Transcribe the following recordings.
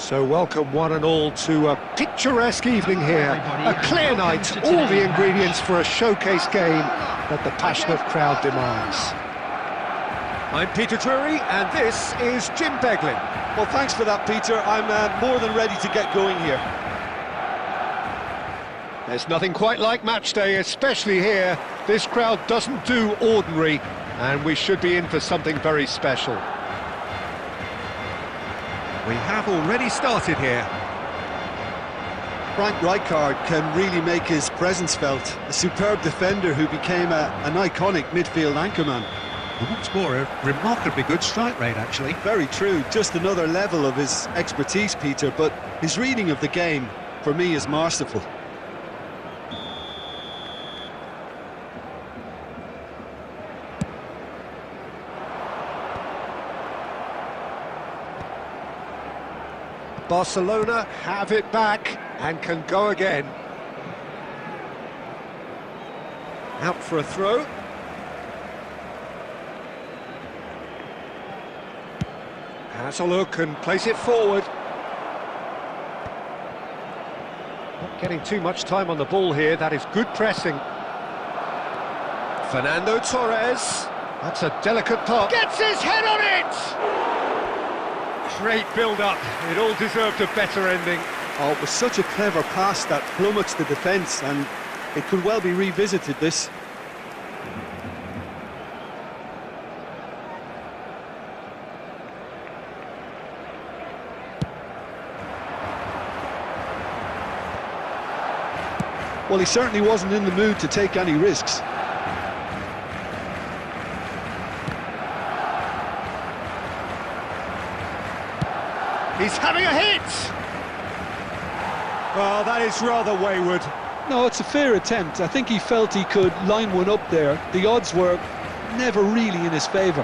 So welcome one and all to a picturesque evening here, a clear night, all the ingredients for a showcase game that the passionate crowd demands. I'm Peter Drury and this is Jim Beglin. Well, thanks for that, Peter. I'm more than ready to get going here. There's nothing quite like match day, especially here. This crowd doesn't do ordinary, and we should be in for something very special. We have already started here. Frank Rijkaard can really make his presence felt. A superb defender who became an iconic midfield anchorman. What's more, a remarkably good strike rate, actually. Very true, just another level of his expertise, Peter, but his reading of the game, for me, is masterful. Barcelona have it back and can go again. Out for a throw. Has a look and plays it forward. Not getting too much time on the ball here, that is good pressing. Fernando Torres, that's a delicate pass. Gets his head on it! Great build-up, it all deserved a better ending. Oh, it was such a clever pass that flummoxed the defence, and it could well be revisited, this. Well, he certainly wasn't in the mood to take any risks. He's having a hit! Well, that is rather wayward. No, it's a fair attempt. I think he felt he could line one up there. The odds were never really in his favour.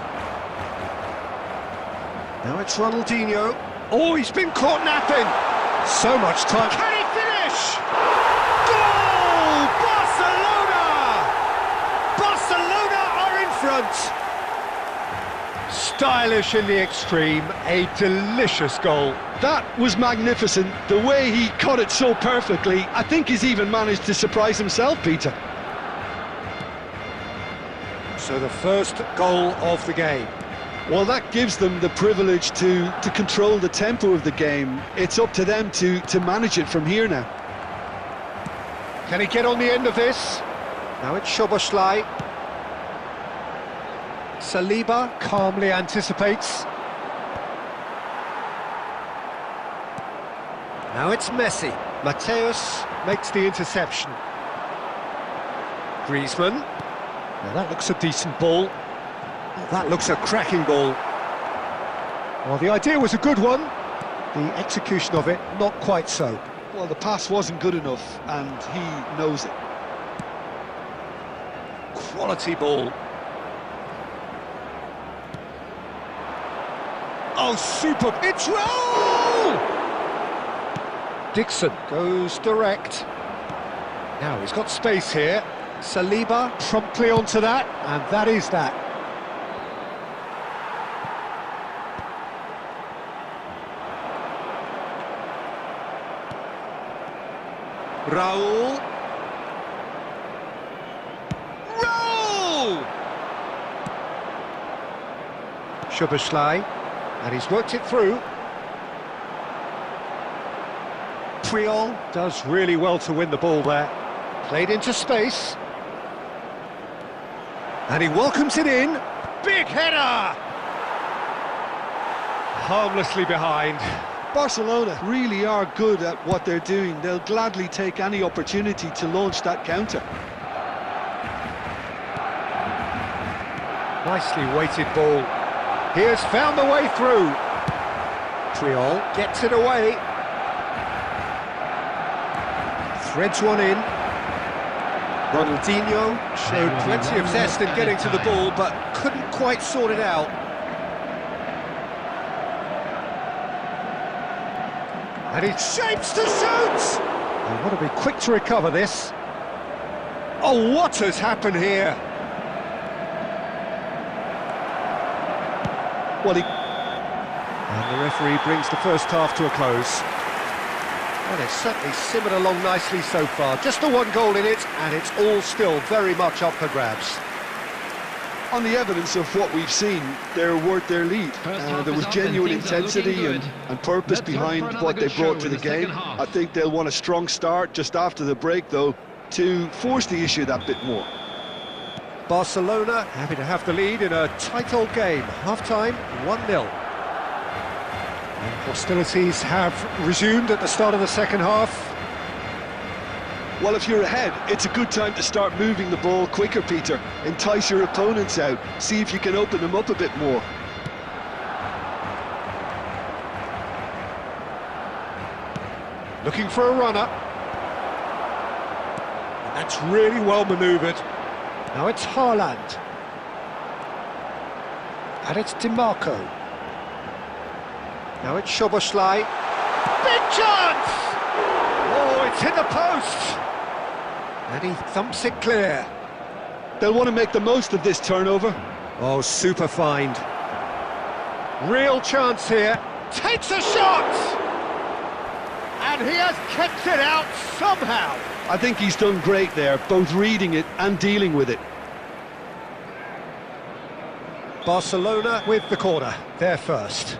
Now it's Ronaldinho. Oh, he's been caught napping! So much time. Can he finish? Goal! Barcelona! Barcelona are in front! Stylish in the extreme, a delicious goal. That was magnificent. The way he caught it so perfectly, I think he's even managed to surprise himself, Peter. So the first goal of the game. Well, that gives them the privilege to control the tempo of the game. It's up to them to manage it from here now. Can he get on the end of this? Now it's Szoboszlai. Saliba calmly anticipates. Now it's Messi. Mateus makes the interception. Griezmann. Now that looks a decent ball. That looks a cracking ball. Well, the idea was a good one. The execution of it, not quite so. Well, the pass wasn't good enough, and he knows it. Quality ball. Oh, super! It's roll! Dixon goes direct. Now he's got space here. Saliba promptly onto that, and that is that. Raul. Roll! Szoboszlai. And he's worked it through. Puyol does really well to win the ball there. Played into space. And he welcomes it in. Big header! Harmlessly behind. Barcelona really are good at what they're doing. They'll gladly take any opportunity to launch that counter. Nicely weighted ball. He has found the way through. Puyol gets it away. Threads one in. Ronaldinho showed plenty of zest in getting to the ball, but couldn't quite sort it out. And he shapes to shoot! They want to be quick to recover this. Oh, what has happened here? Well, And the referee brings the first half to a close. Well, it's certainly simmered along nicely so far. Just the one goal in it, and it's all still very much up for grabs. On the evidence of what we've seen, they're worth their lead. There was genuine intensity and purpose behind what they brought to the game. I think they'll want a strong start just after the break, though, to force the issue that bit more. Barcelona happy to have the lead in a tight old game. Half-time, 1-0. Hostilities have resumed at the start of the second half. Well, if you're ahead, it's a good time to start moving the ball quicker, Peter. Entice your opponents out. See if you can open them up a bit more. Looking for a runner. And that's really well manoeuvred. Now it's Haaland. And it's DiMarco. Now it's Szoboszlai. Big chance! Oh, it's hit the post! And he thumps it clear. They'll want to make the most of this turnover. Oh, super find. Real chance here. Takes a shot! And he has kept it out somehow. I think he's done great there, both reading it and dealing with it. Barcelona with the corner. They're first.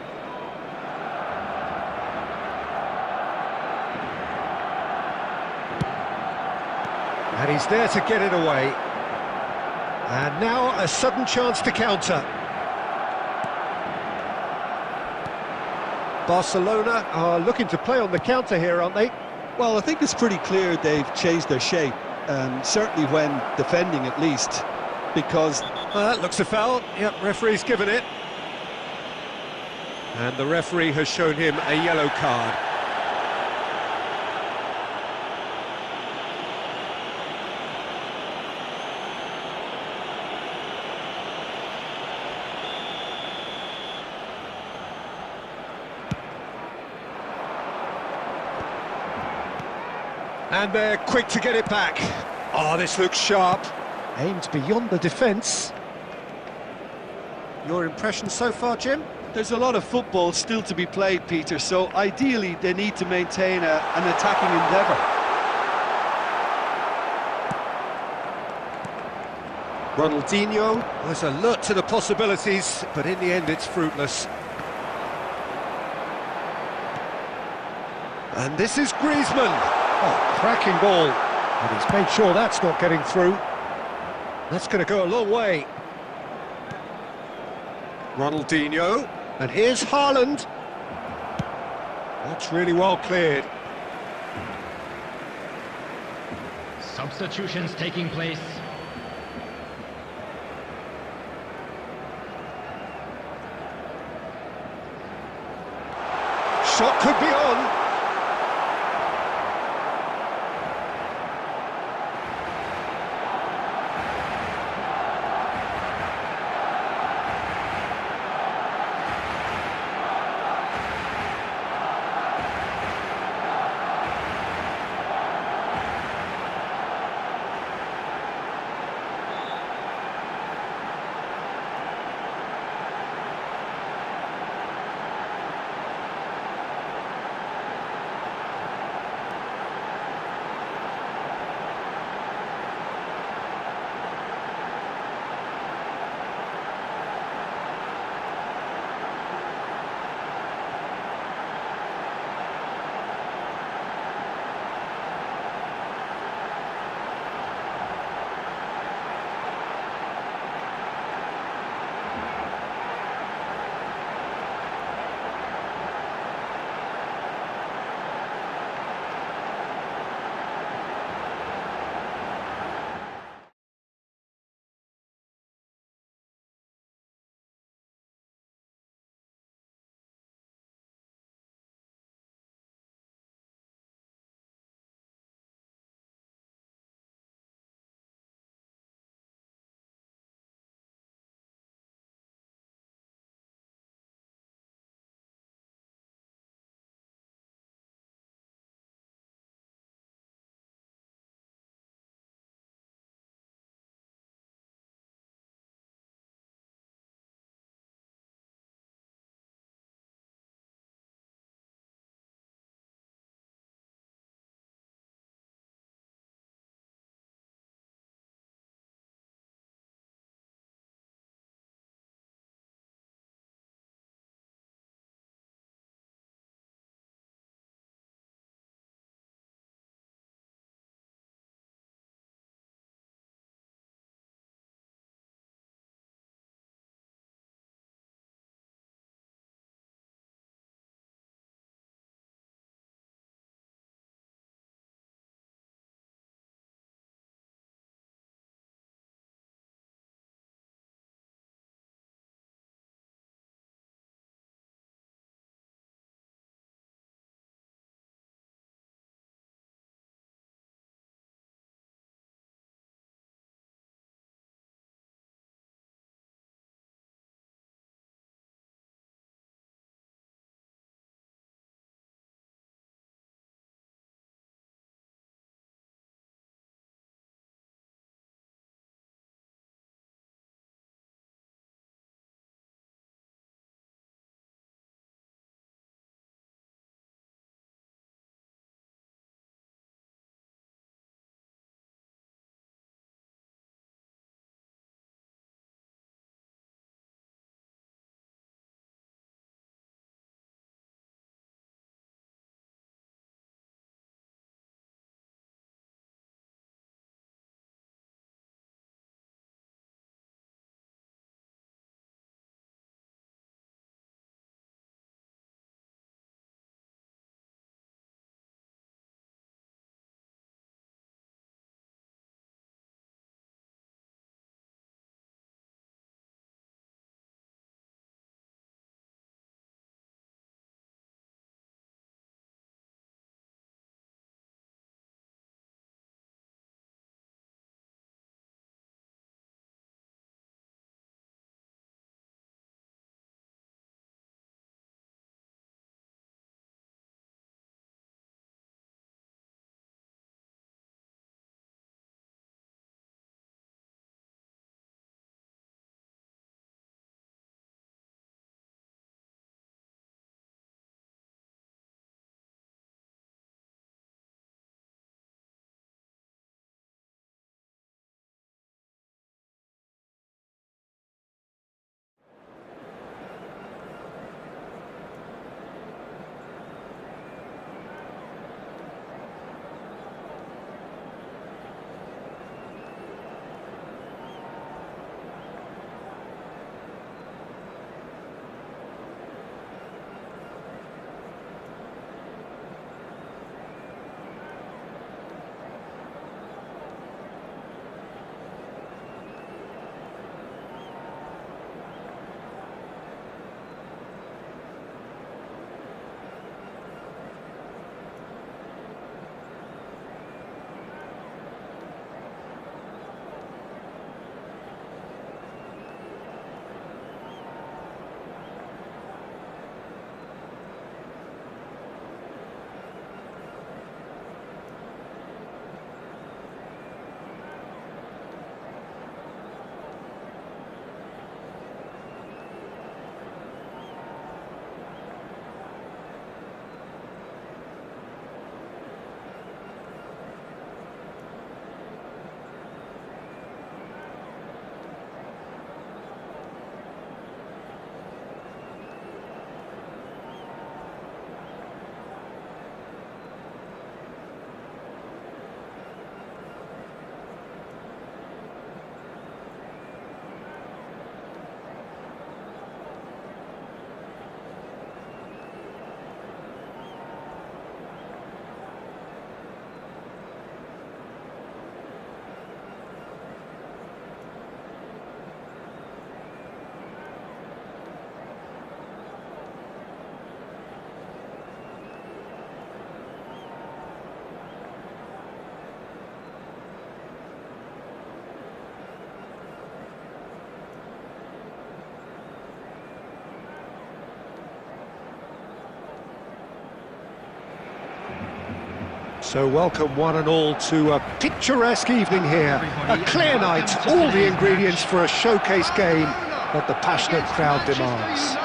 And he's there to get it away. And now a sudden chance to counter. Barcelona are looking to play on the counter here, aren't they? Well, I think it's pretty clear they've changed their shape, certainly when defending at least, because... That looks a foul. Yep, referee's given it. And the referee has shown him a yellow card. And they're quick to get it back. Oh, this looks sharp. Aimed beyond the defence. Your impression so far, Jim? There's a lot of football still to be played, Peter, so ideally they need to maintain an attacking endeavour. Ronaldinho was alert to the possibilities, but in the end it's fruitless. And this is Griezmann. Oh, cracking ball. And he's made sure that's not getting through. That's going to go a long way. Ronaldinho. And here's Haaland. That's really well cleared. Substitutions taking place. Shot could be on. So welcome one and all to a picturesque evening here. A clear night, all the ingredients for a showcase game that the passionate crowd demands.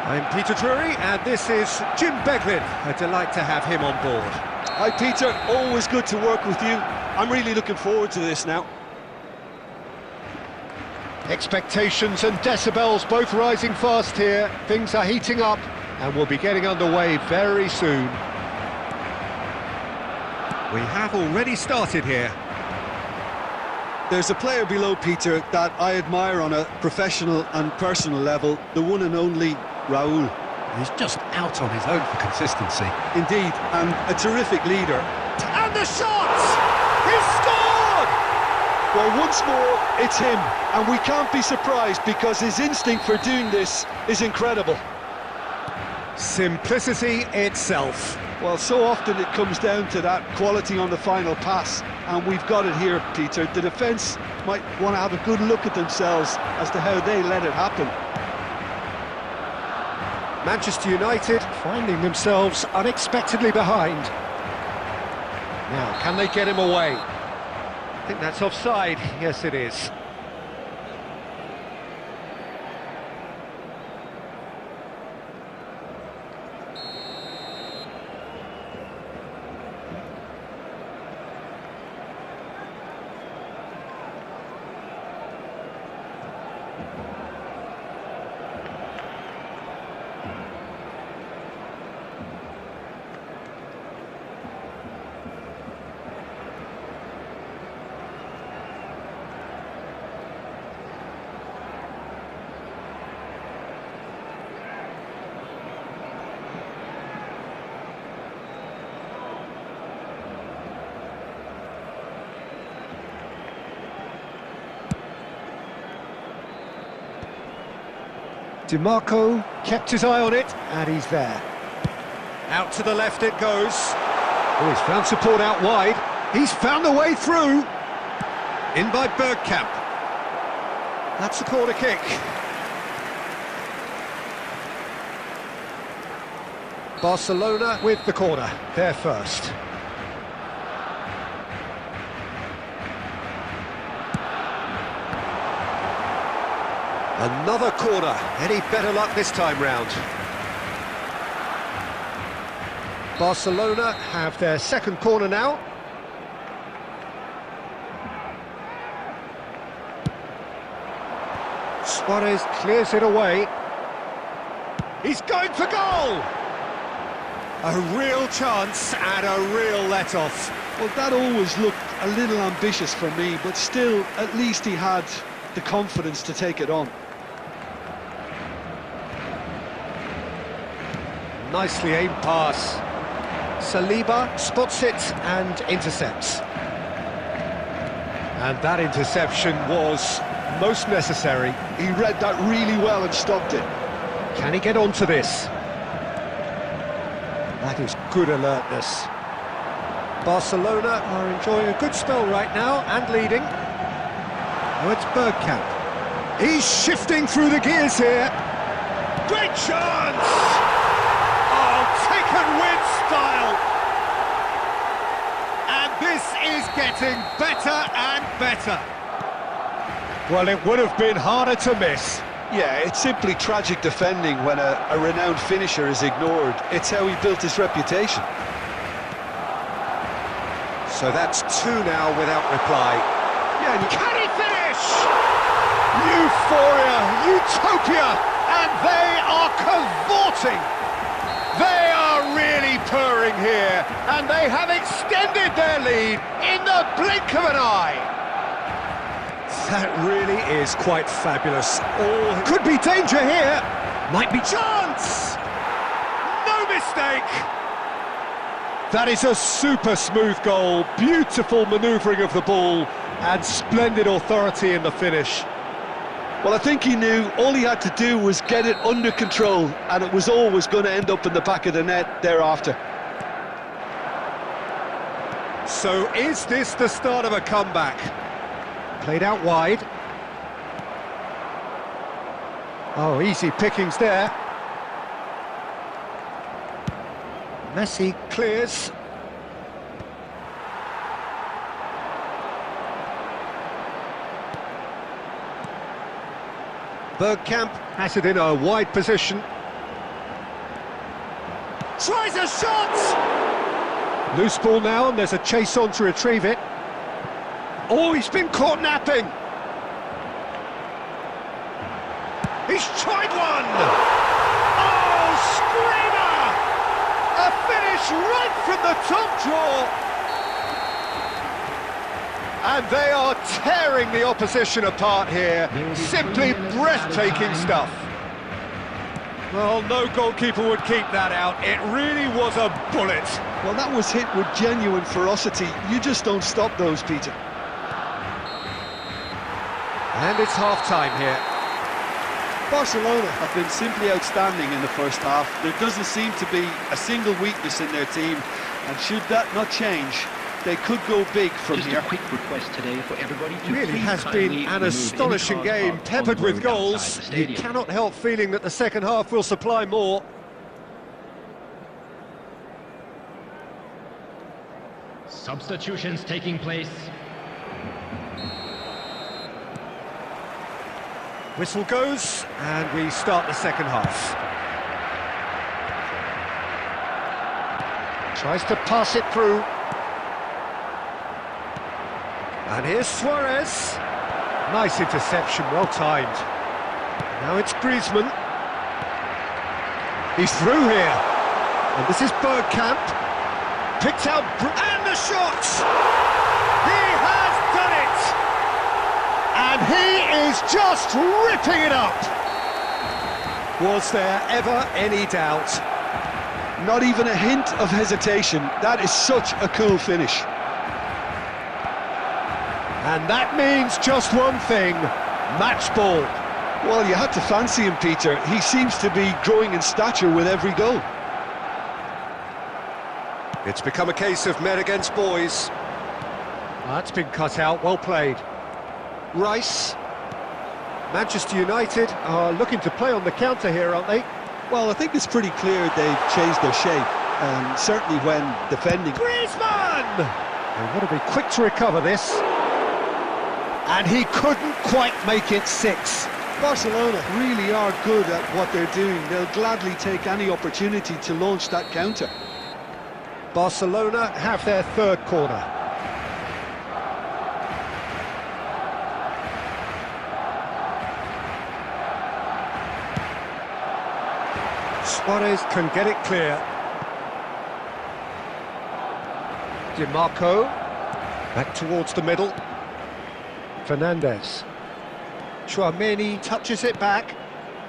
I'm Peter Drury and this is Jim Beglin. A delight to have him on board. Hi Peter, always good to work with you. I'm really looking forward to this now. Expectations and decibels both rising fast here. Things are heating up and we'll be getting underway very soon. We have already started here. There's a player below, Peter, that I admire on a professional and personal level, the one and only Raul. He's just out on his own for consistency. Indeed, and a terrific leader. And the shot! He scored! Well, once more, it's him, and we can't be surprised because his instinct for doing this is incredible. Simplicity itself. Well, so often it comes down to that quality on the final pass, and we've got it here, Peter. The defence might want to have a good look at themselves as to how they let it happen. Manchester United finding themselves unexpectedly behind. Now, can they get him away? I think that's offside. Yes, it is. DiMarco kept his eye on it, and he's there. Out to the left it goes. Oh, he's found support out wide. He's found the way through. In by Bergkamp. That's the corner kick. Barcelona with the corner. They're first. Another corner. Any better luck this time round? Barcelona have their second corner now. Suarez clears it away. He's going for goal! A real chance and a real let-off. Well, that always looked a little ambitious for me, but still, at least he had the confidence to take it on. Nicely aimed pass. Saliba spots it and intercepts. And that interception was most necessary. He read that really well and stopped it. Can he get onto this? That is good alertness. Barcelona are enjoying a good spell right now and leading. Oh, it's Bergkamp. He's shifting through the gears here. Great chance! Taken with style, and this is getting better and better. Well, it would have been harder to miss. Yeah, it's simply tragic defending when a renowned finisher is ignored. It's how he built his reputation. So that's two now without reply. Yeah, can he finish? Euphoria, utopia, and they are cavorting. They are really purring here, and they have extended their lead in the blink of an eye. That really is quite fabulous. Oh, could be danger here. Might be chance. No mistake. That is a super smooth goal. Beautiful manoeuvring of the ball and splendid authority in the finish. Well, I think he knew all he had to do was get it under control, and it was always going to end up in the back of the net thereafter. So is this the start of a comeback? Played out wide. Oh, easy pickings there. Messi clears. Bergkamp has it in a wide position. Tries a shot! Loose ball now, and there's a chase on to retrieve it. Oh, he's been caught napping! He's tried one! Oh, screamer! A finish right from the top draw! And they are tearing the opposition apart here. Simply breathtaking stuff. Well, no goalkeeper would keep that out. It really was a bullet. Well, that was hit with genuine ferocity. You just don't stop those, Peter. And it's half-time here. Barcelona have been simply outstanding in the first half. There doesn't seem to be a single weakness in their team, and should that not change, they could go big from here. Just a quick request today for everybody to Really has been an astonishing game, peppered with goals. You cannot help feeling that the second half will supply more. Substitutions taking place. Whistle goes, and we start the second half. Tries to pass it through. And here's Suarez. Nice interception, well timed. Now it's Griezmann. He's through here. And this is Bergkamp. Picked out, and the shot! He has done it! And he is just ripping it up! Was there ever any doubt? Not even a hint of hesitation. That is such a cool finish. And that means just one thing, match ball. Well, you had to fancy him, Peter. He seems to be growing in stature with every goal. It's become a case of men against boys. That's been cut out, well played. Rice. Manchester United are looking to play on the counter here, aren't they? Well, I think it's pretty clear they've changed their shape, certainly when defending. Griezmann! They want to be quick to recover this. And he couldn't quite make it 6. Barcelona really are good at what they're doing. They'll gladly take any opportunity to launch that counter. Barcelona have their third corner. Suarez can get it clear. Di Marco, back towards the middle. Fernandez. Tchouameni touches it back.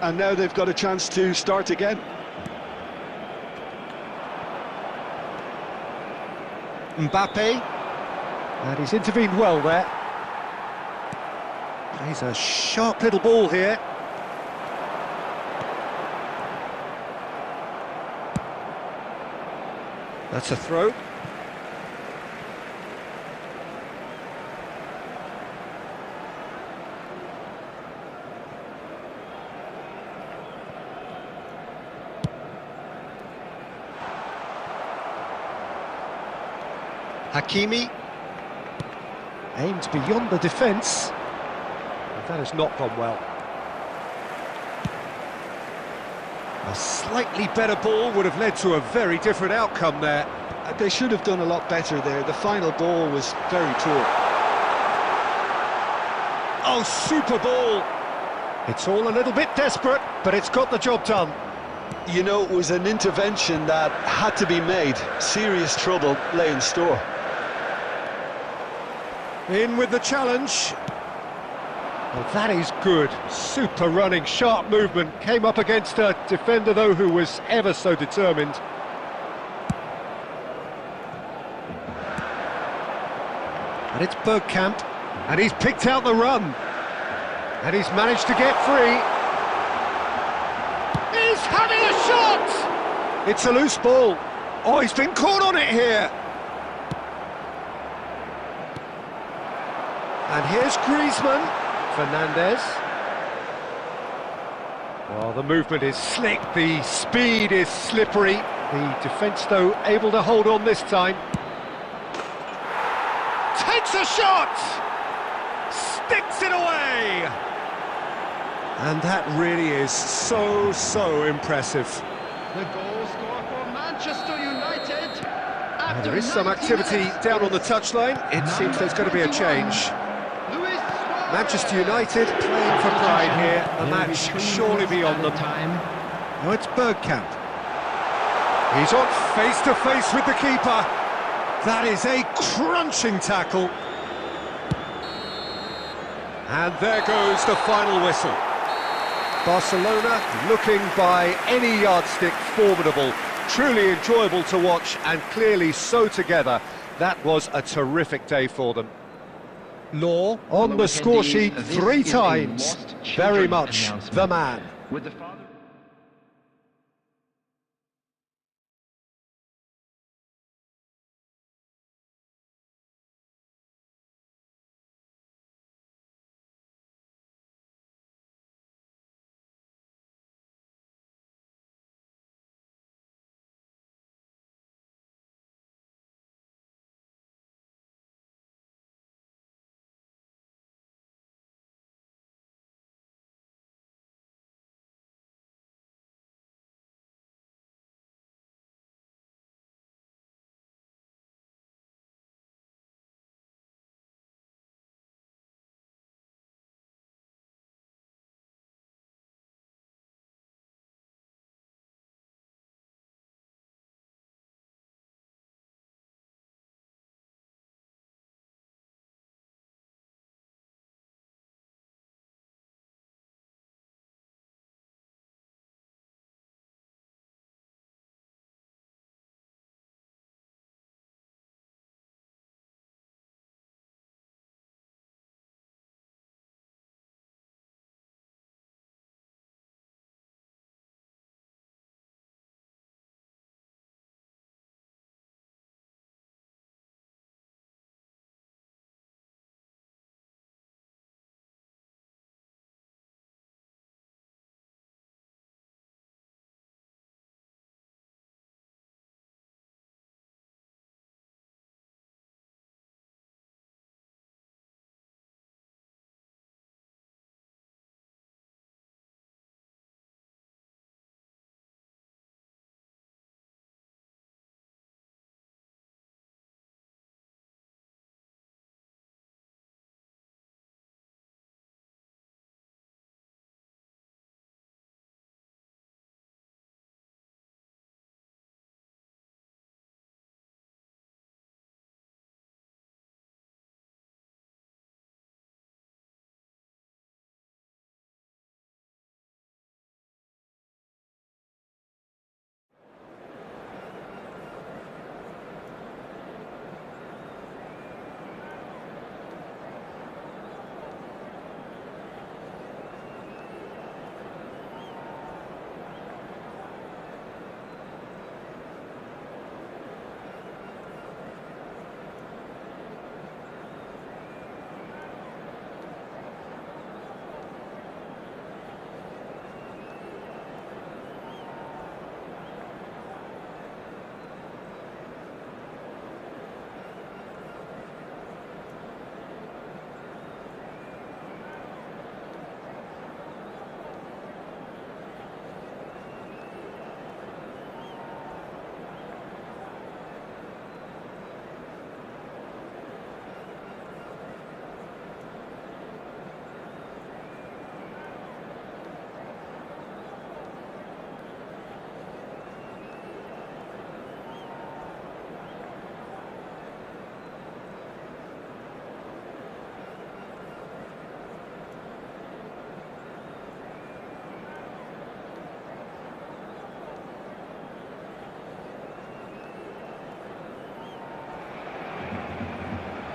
And now they've got a chance to start again. Mbappe. And he's intervened well there. Plays a sharp little ball here. That's a throw. Hakimi aims beyond the defence. That has not gone well. A slightly better ball would have led to a very different outcome there. They should have done a lot better there. The final ball was very poor. Oh, super ball! It's all a little bit desperate, but it's got the job done. You know, it was an intervention that had to be made. Serious trouble lay in store. In with the challenge. Well, that is good. Super running, sharp movement. Came up against a defender, though, who was ever so determined. And it's Bergkamp. And he's picked out the run. And he's managed to get free. He's having a shot! It's a loose ball. Oh, he's been caught on it here. And here's Griezmann. Fernandez. Well, the movement is slick, the speed is slippery. The defence, though, able to hold on this time. Takes a shot! Sticks it away! And that really is so impressive. The goal scorer for Manchester United. Well, there is some activity down on the touchline. It seems there's going to be a change. Manchester United playing for pride here. A match surely beyond them. Oh, it's Bergkamp. He's on face-to-face with the keeper. That is a crunching tackle. And there goes the final whistle. Barcelona looking by any yardstick formidable. Truly enjoyable to watch and clearly so together. That was a terrific day for them. Law on the score sheet 3 times. Very much the man. With the father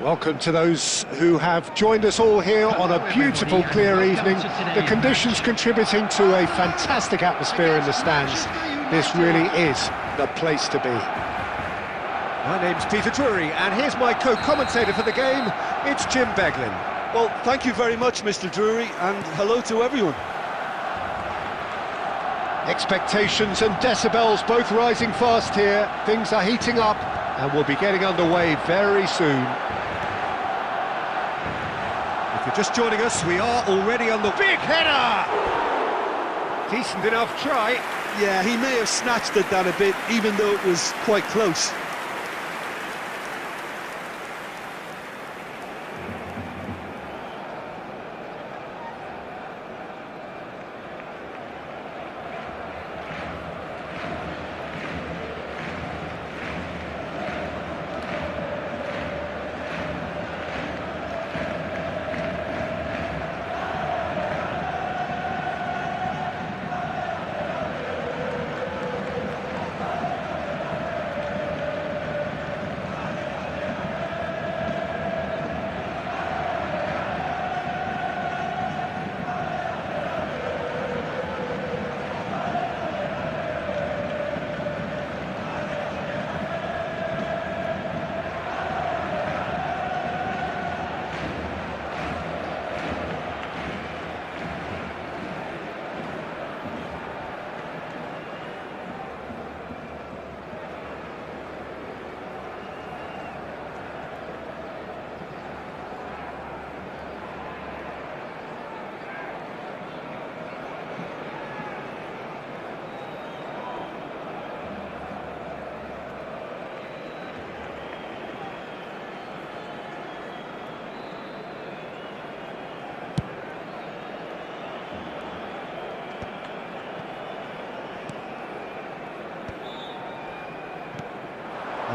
Welcome to those who have joined us all here on a beautiful, clear evening. The conditions contributing to a fantastic atmosphere in the stands. This really is the place to be. My name's Peter Drury, and here's my co-commentator for the game. It's Jim Beglin. Well, thank you very much, Mr. Drury, and hello to everyone. Expectations and decibels both rising fast here. Things are heating up, and we'll be getting underway very soon. If you're just joining us, we are already on the big header! Decent enough try. Yeah, he may have snatched at that a bit, even though it was quite close.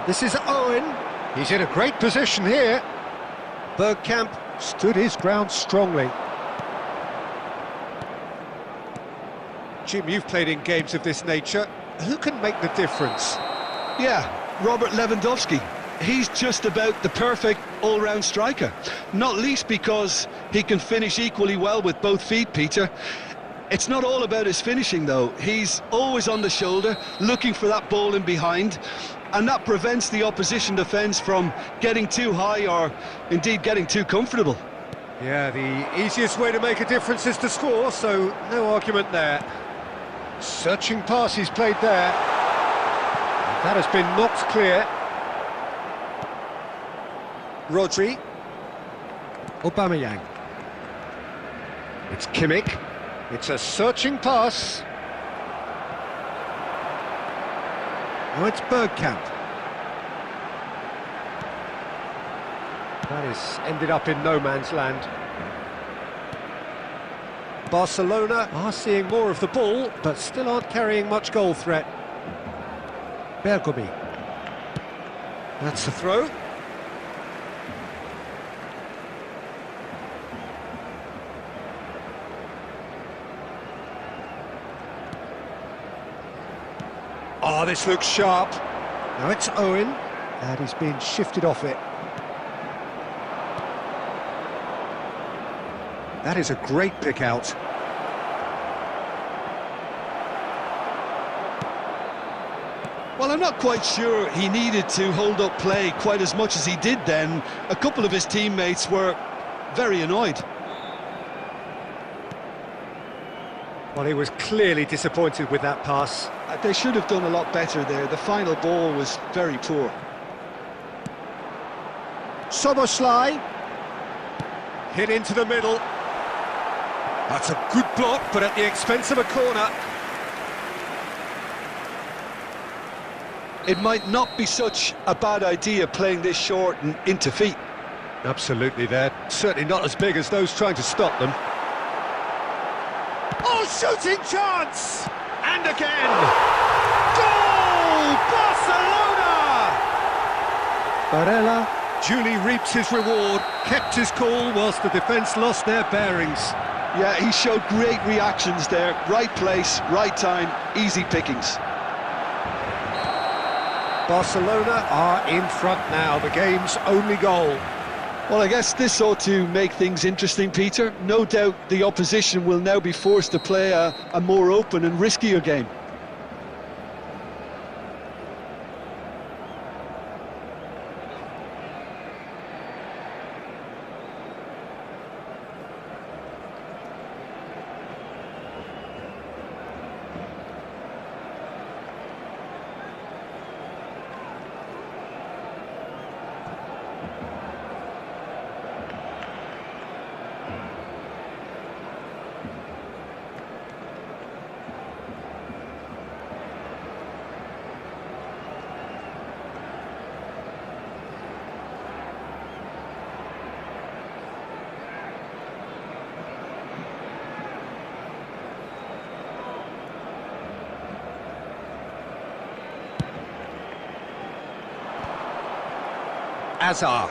This is Owen. He's in a great position here. Bergkamp stood his ground strongly. Jim, you've played in games of this nature. Who can make the difference? Yeah, Robert Lewandowski. He's just about the perfect all-round striker. Not least because he can finish equally well with both feet, Peter. It's not all about his finishing, though. He's always on the shoulder, looking for that ball in behind, and that prevents the opposition defence from getting too high or, indeed, getting too comfortable. Yeah, the easiest way to make a difference is to score, so no argument there. Searching pass he's played there. That has been knocked clear. Rodri. Aubameyang. It's Kimmich. It's a searching pass. Now it's Bergkamp. That is ended up in no man's land. Barcelona are seeing more of the ball, but still aren't carrying much goal threat. Bergomi. That's the throw. Oh, this looks sharp. Now it's Owen, and he's been shifted off it. That is a great pick out. Well, I'm not quite sure he needed to hold up play quite as much as he did then. A couple of his teammates were very annoyed. Well, he was clearly disappointed with that pass. They should have done a lot better there. The final ball was very poor. Soboslai. Hit into the middle. That's a good block, but at the expense of a corner. It might not be such a bad idea playing this short and into feet. Absolutely, they're certainly not as big as those trying to stop them. Oh, shooting chance! And again! Goal! Barcelona! Barella duly reaps his reward, kept his cool whilst the defence lost their bearings. Yeah, he showed great reactions there. Right place, right time, easy pickings. Barcelona are in front now, the game's only goal. Well, I guess this ought to make things interesting, Peter. No doubt the opposition will now be forced to play a more open and riskier game. Azar.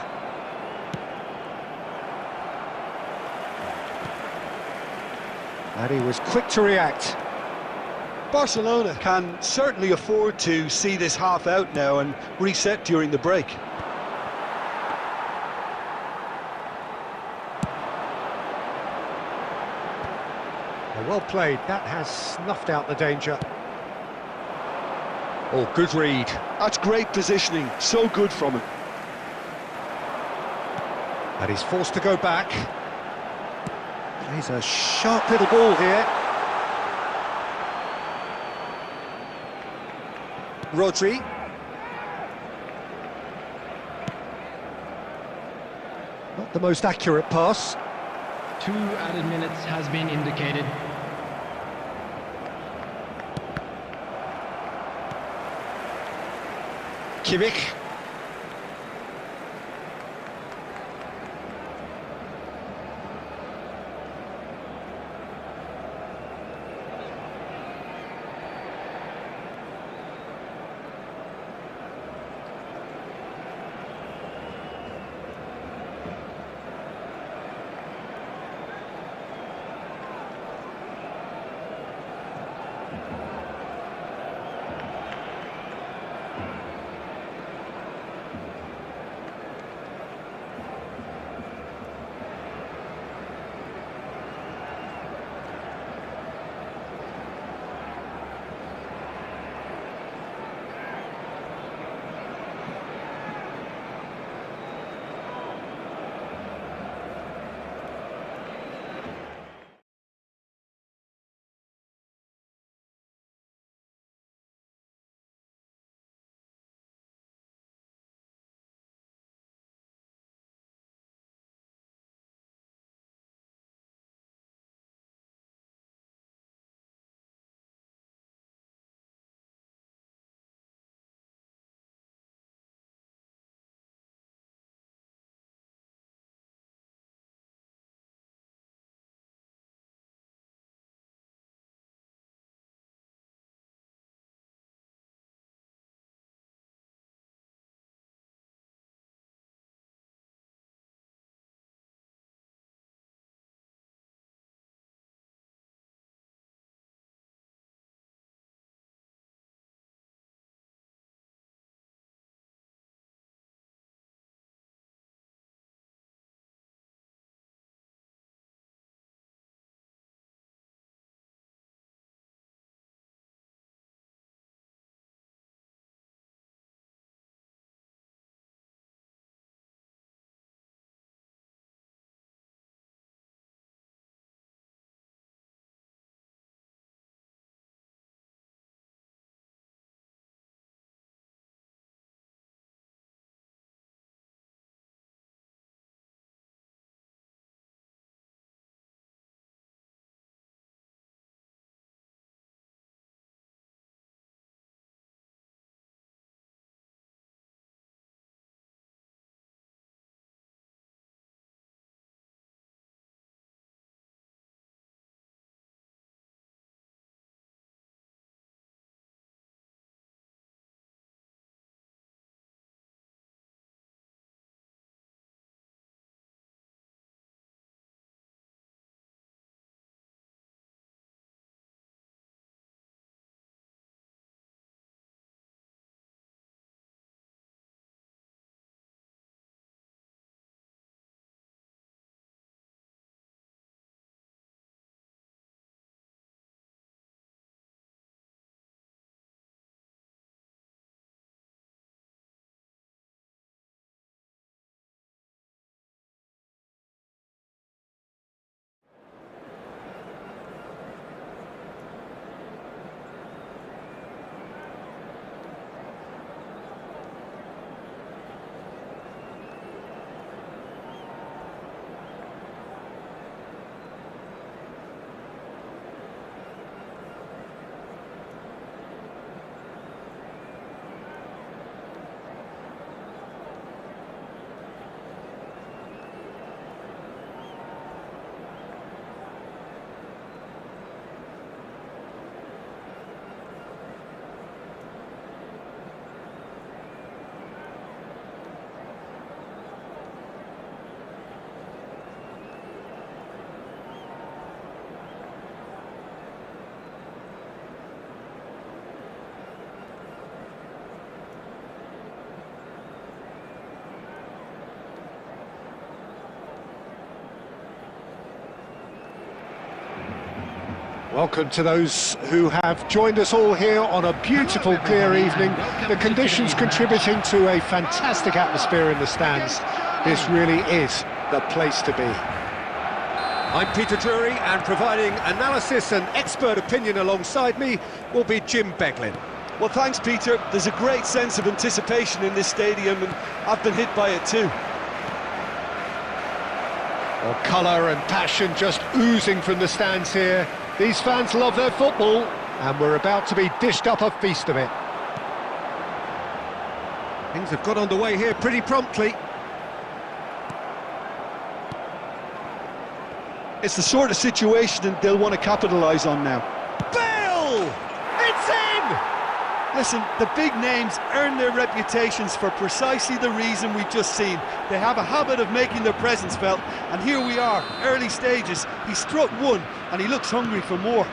And he was quick to react. Barcelona can certainly afford to see this half out now and reset during the break. Well played, that has snuffed out the danger. Oh, good read. That's great positioning, so good from him. And he's forced to go back. Plays a sharp little ball here. Rodri. Not the most accurate pass. 2 added minutes has been indicated. Kimmich. Welcome to those who have joined us all here on a beautiful, clear evening. The conditions contributing to a fantastic atmosphere in the stands. This really is the place to be. I'm Peter Drury, and providing analysis and expert opinion alongside me will be Jim Beglin. Well, thanks, Peter. There's a great sense of anticipation in this stadium, and I've been hit by it too. Well, colour and passion just oozing from the stands here. These fans love their football, and we're about to be dished up a feast of it. Things have got underway here pretty promptly. It's the sort of situation they'll want to capitalise on now. Bale! It's in! Listen, the big names earn their reputations for precisely the reason we've just seen. They have a habit of making their presence felt, and here we are, early stages. He struck one, and he looks hungry for more.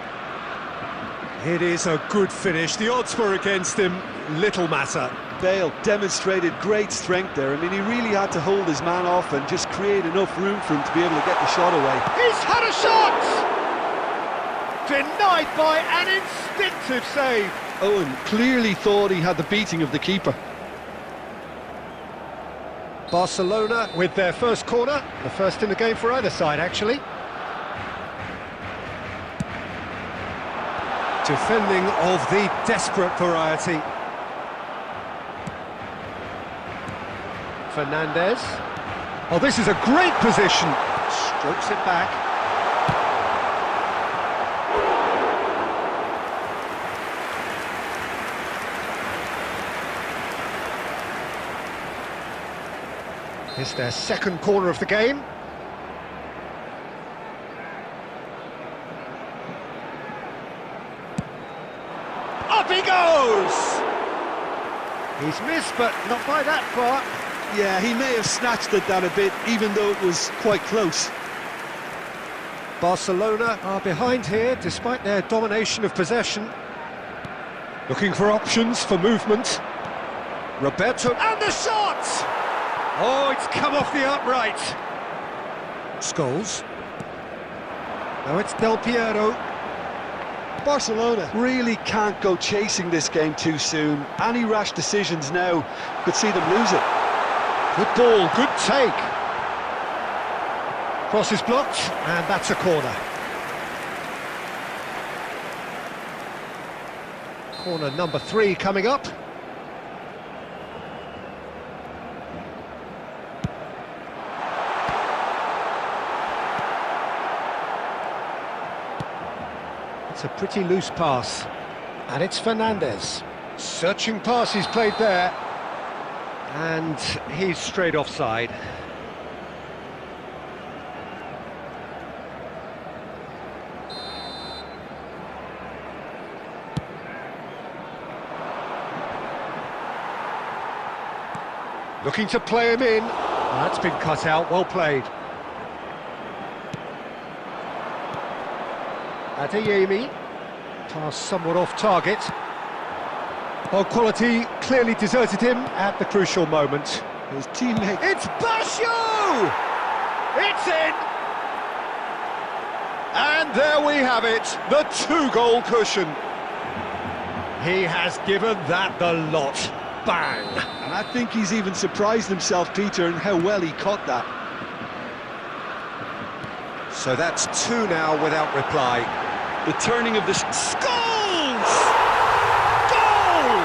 It is a good finish. The odds were against him. Little matter. Bale demonstrated great strength there. I mean, he really had to hold his man off and just create enough room for him to be able to get the shot away. He's had a shot! Denied by an instinctive save. Owen clearly thought he had the beating of the keeper. Barcelona with their first corner, the first in the game for either side, actually. Defending of the desperate variety. Fernandez. Oh, this is a great position. Strokes it back. It's their second corner of the game. Up he goes! He's missed, but not by that far. Yeah, he may have snatched it down a bit, even though it was quite close. Barcelona are behind here, despite their domination of possession. Looking for options for movement. Roberto, and the shot! Oh, it's come off the upright. Scholes. Now it's Del Piero. Barcelona really can't go chasing this game too soon. Any rash decisions now could see them lose it. Good ball, good take. Cross is blocked, and that's a corner. Corner number 3 coming up. It's a pretty loose pass, and it's Fernandez. Searching pass he's played there, and he's straight offside. Looking to play him in. That's been cut out, well played. Adeyemi, pass somewhat off target. Well, quality clearly deserted him at the crucial moment. His teammate... It's Basho! It's in! And there we have it, the 2-goal cushion. He has given that the lot. Bang! And I think he's even surprised himself, Peter, in how well he caught that. So that's 2 now without reply. The turning of the... Scholes! Goal!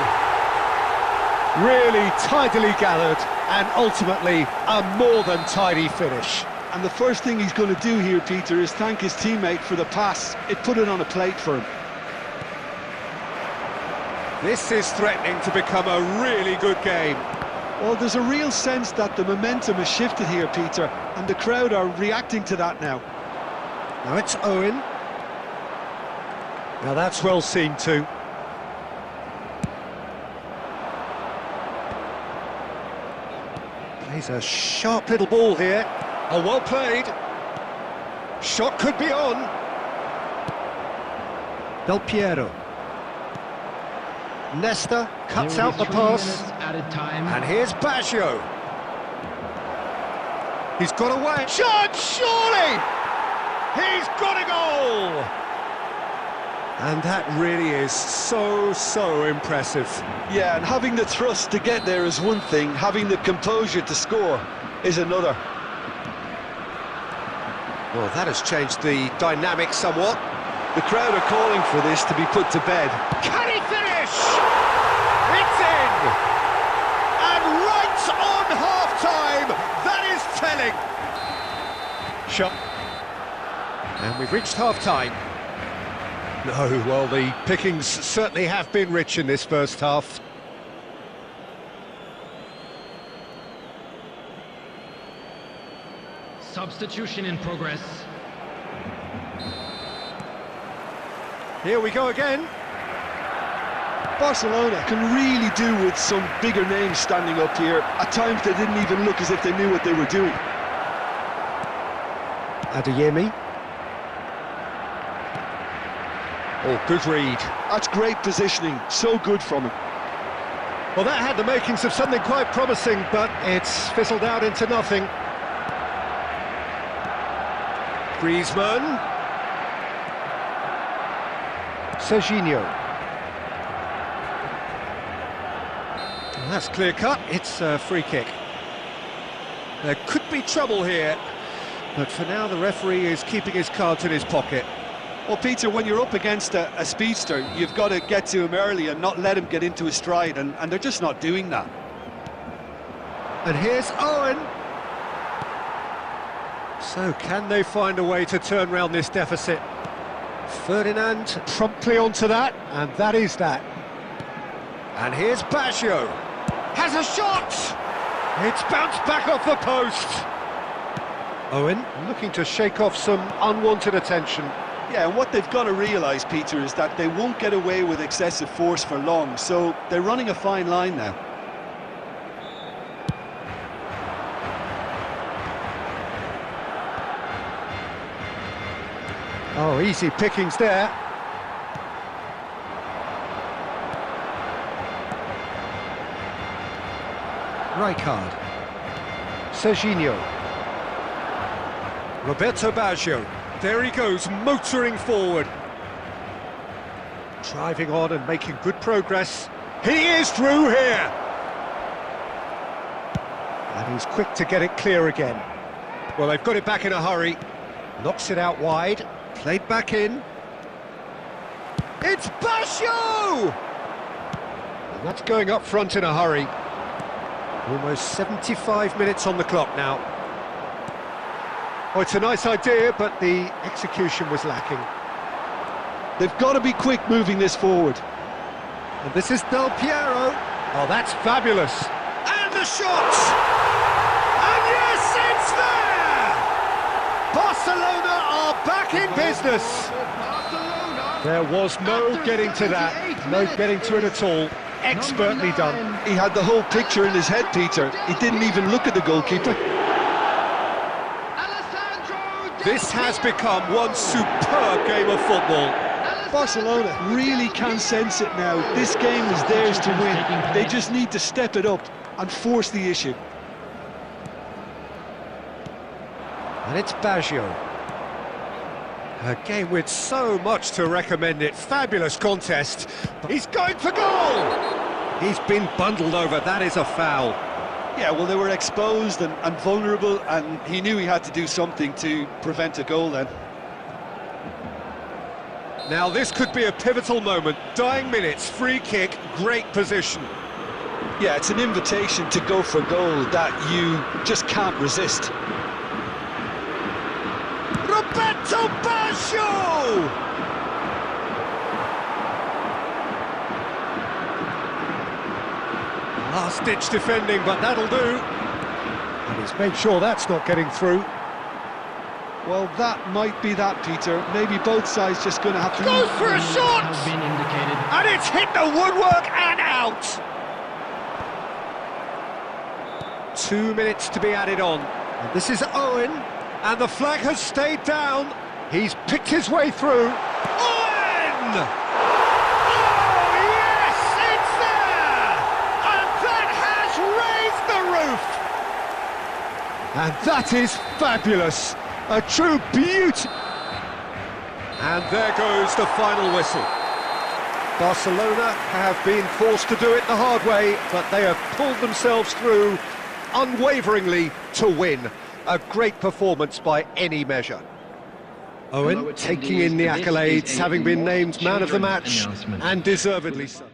Really tidily gathered, and ultimately a more than tidy finish. And the first thing he's going to do here, Peter, is thank his teammate for the pass. It put it on a plate for him. This is threatening to become a really good game. Well, there's a real sense that the momentum has shifted here, Peter, and the crowd are reacting to that now. Now it's Owen. Now that's well seen too. Plays a sharp little ball here. Oh, well played. Shot could be on. Del Piero. Nesta cuts out the pass. And here's Baggio. He's got away. Shot, surely! He's got a goal! And that really is so impressive. Yeah, and having the thrust to get there is one thing, having the composure to score is another. Well, that has changed the dynamic somewhat. The crowd are calling for this to be put to bed. Can he finish? It's in! And right on half-time, that is telling. Shot. And we've reached half-time. No, well, the pickings certainly have been rich in this first half. Substitution in progress. Here we go again. Barcelona can really do with some bigger names standing up here. At times they didn't even look as if they knew what they were doing. Adeyemi. Oh, good read. That's great positioning, so good from him. Well, that had the makings of something quite promising, but it's fizzled out into nothing. Griezmann. Serginho. Well, that's clear cut, it's a free kick. There could be trouble here, but for now the referee is keeping his cards in his pocket. Well, Peter, when you're up against a speedster, you've got to get to him early and not let him get into his stride, and they're just not doing that. And here's Owen. So, can they find a way to turn round this deficit? Ferdinand promptly onto that, and that is that. And here's Fabio. Has a shot! It's bounced back off the post. Owen looking to shake off some unwanted attention. Yeah, and what they've got to realise, Peter, is that they won't get away with excessive force for long, so they're running a fine line now. Oh, easy pickings there. Rijkaard. Serginho. Roberto Baggio. There he goes, motoring forward. Driving on and making good progress. He is through here! And he's quick to get it clear again. Well, they've got it back in a hurry. Knocks it out wide. Played back in. It's Baggio! And that's going up front in a hurry. Almost 75 minutes on the clock now. Oh, it's a nice idea, but the execution was lacking. They've got to be quick moving this forward. And this is Del Piero. Oh, that's fabulous. And the shot! And yes, it's there! Barcelona are back in business. There was no getting to that, no getting to it at all. Expertly done. He had the whole picture in his head, Peter. He didn't even look at the goalkeeper. This has become one superb game of football. Barcelona really can sense it now. This game is theirs to win. They just need to step it up and force the issue. And it's Baggio. A game with so much to recommend it. Fabulous contest. He's going for goal! He's been bundled over. That is a foul. Yeah, well, they were exposed and vulnerable, and he knew he had to do something to prevent a goal then. Now, this could be a pivotal moment. Dying minutes, free kick, great position. Yeah, it's an invitation to go for goal that you just can't resist. Roberto Baggio! Last-ditch defending, but that'll do. And he's made sure that's not getting through. Well, that might be that, Peter. Maybe both sides just going to have to... Goes for a shot! Has been indicated. And it's hit the woodwork and out! 2 minutes to be added on. And this is Owen, and the flag has stayed down. He's picked his way through. Owen! Oh, yes, it's there! And that has raised the roof! And that is fabulous. A true beauty. And there goes the final whistle. Barcelona have been forced to do it the hard way, but they have pulled themselves through unwaveringly to win. A great performance by any measure. Owen taking in the accolades, having been named man of the match, and deservedly so.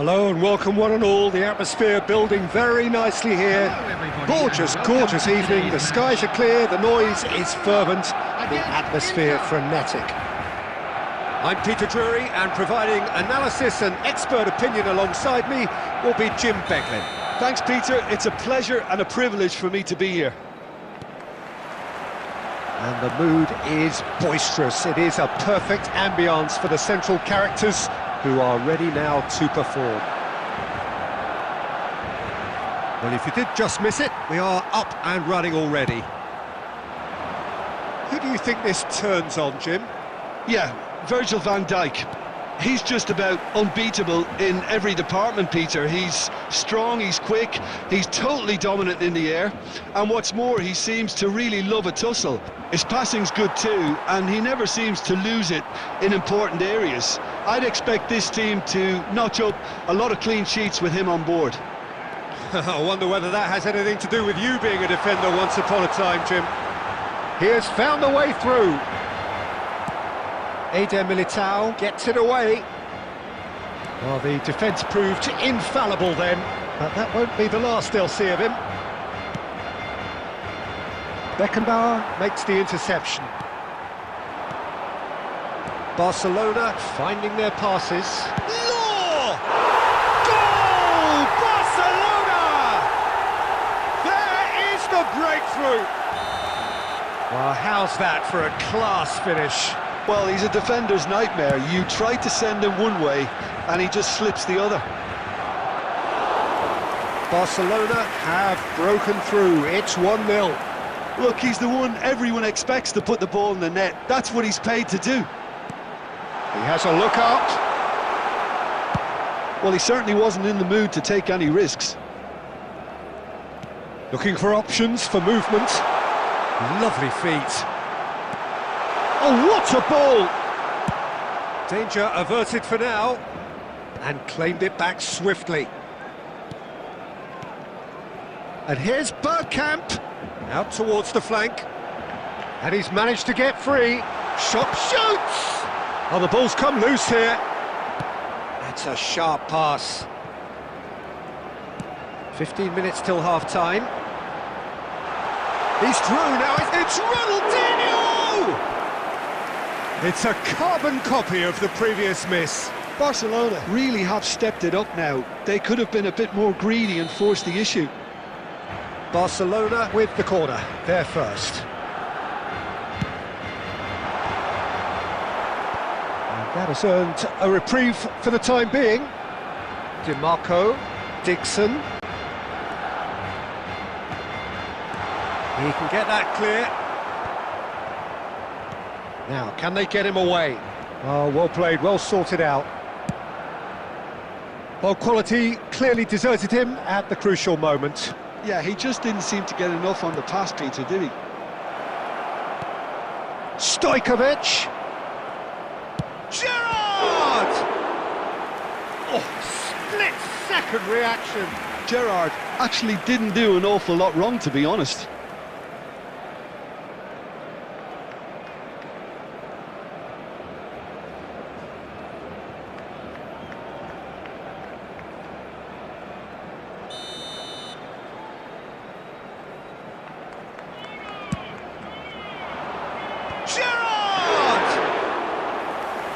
Hello and welcome one and all. The atmosphere building very nicely here. Gorgeous, gorgeous evening. The skies are clear, the noise is fervent, the atmosphere frenetic. I'm Peter Drury, and providing analysis and expert opinion alongside me will be Jim Becklin. Thanks, Peter. It's a pleasure and a privilege for me to be here. And the mood is boisterous. It is a perfect ambience for the central characters who are ready now to perform. Well, if you did just miss it, we are up and running already. Who do you think this turns on, Jim? Yeah, Virgil van Dijk. He's just about unbeatable in every department, Peter. He's strong, he's quick, he's totally dominant in the air. And what's more, he seems to really love a tussle. His passing's good too, and he never seems to lose it in important areas. I'd expect this team to notch up a lot of clean sheets with him on board. I wonder whether that has anything to do with you being a defender once upon a time, Jim. He has found the way through. Eder Militao gets it away. Well, the defence proved infallible then, but that won't be the last they'll see of him. Beckenbauer makes the interception. Barcelona finding their passes. Law! Goal! Barcelona! There is the breakthrough! Well, how's that for a class finish? Well, he's a defender's nightmare. You try to send him one way, and he just slips the other. Barcelona have broken through. It's 1-0. Look, he's the one everyone expects to put the ball in the net. That's what he's paid to do. He has a look out. Well, he certainly wasn't in the mood to take any risks. Looking for options for movement. Lovely feet. Oh, what a ball! Danger averted for now, and claimed it back swiftly. And here's Bergkamp, out towards the flank, and he's managed to get free. Shot shoots! Oh, the ball's come loose here. That's a sharp pass. 15 minutes till half-time. He's through now, it's Ronaldinho! It's a carbon copy of the previous miss. Barcelona really have stepped it up now. They could have been a bit more greedy and forced the issue. Barcelona with the corner, they're first. And that has earned a reprieve for the time being. DiMarco, Dixon. He can get that clear. Now, can they get him away? Oh, well played, well sorted out. Well, quality clearly deserted him at the crucial moment. Yeah, he just didn't seem to get enough on the pass, Peter, did he? Stojkovic! Gerrard! Oh, split-second reaction. Gerrard actually didn't do an awful lot wrong, to be honest. Gerrard!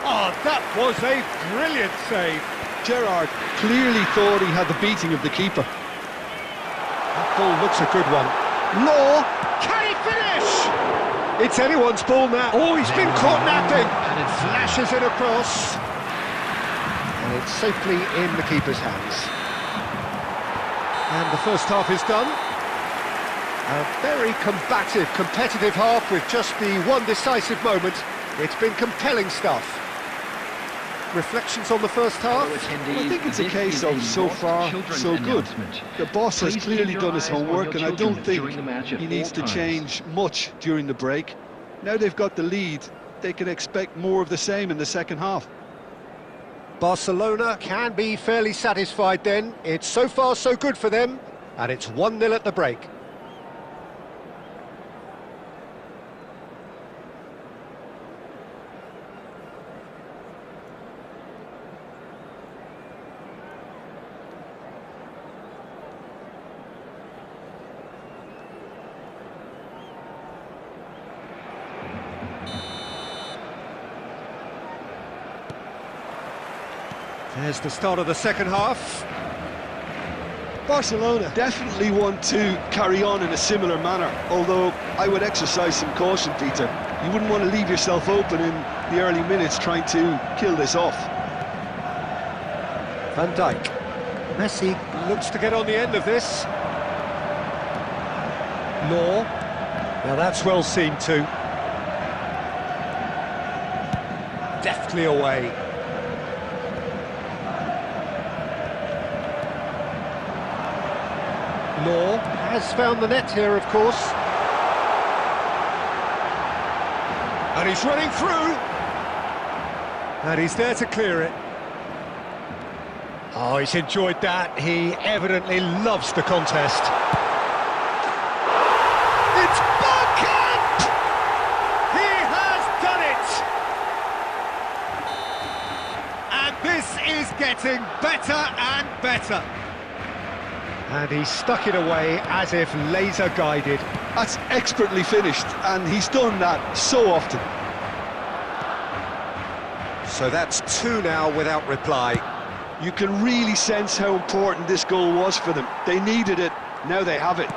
Oh, that was a brilliant save. Gerrard clearly thought he had the beating of the keeper. That ball looks a good one. Law, can he finish? It's anyone's ball now. Oh, he's been caught napping. And it flashes it across. And it's safely in the keeper's hands. And the first half is done. A very combative, competitive half with just the one decisive moment. It's been compelling stuff. Reflections on the first half? Well, I think it's a case of so far, so good. The boss has clearly done his homework, and I don't think he needs to change much during the break. Now they've got the lead, they can expect more of the same in the second half. Barcelona can be fairly satisfied then. It's so far so good for them, and it's 1-0 at the break. There's the start of the second half. Barcelona definitely want to carry on in a similar manner, although I would exercise some caution, Peter. You wouldn't want to leave yourself open in the early minutes trying to kill this off. Van Dijk. Messi looks to get on the end of this. Law. Now that's well seen too. Deftly away. Law has found the net here, of course. And he's running through. And he's there to clear it. Oh, he's enjoyed that. He evidently loves the contest. It's Bergkamp! He has done it! And this is getting better and better. And he stuck it away as if laser guided. That's expertly finished, and he's done that so often. So that's two now without reply. You can really sense how important this goal was for them. They needed it, now they have it.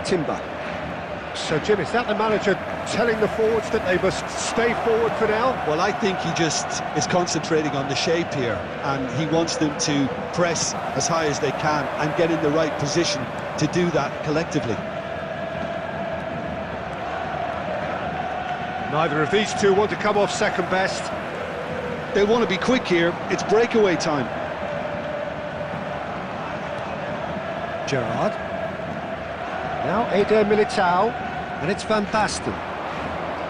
Timber. So, Jim, is that the manager telling the forwards that they must stay forward for now? Well, I think he just is concentrating on the shape here, and he wants them to press as high as they can and get in the right position to do that collectively. Neither of these two want to come off second best. They want to be quick here. It's breakaway time. Gerrard. Now Eder Militao, and it's Van Basten.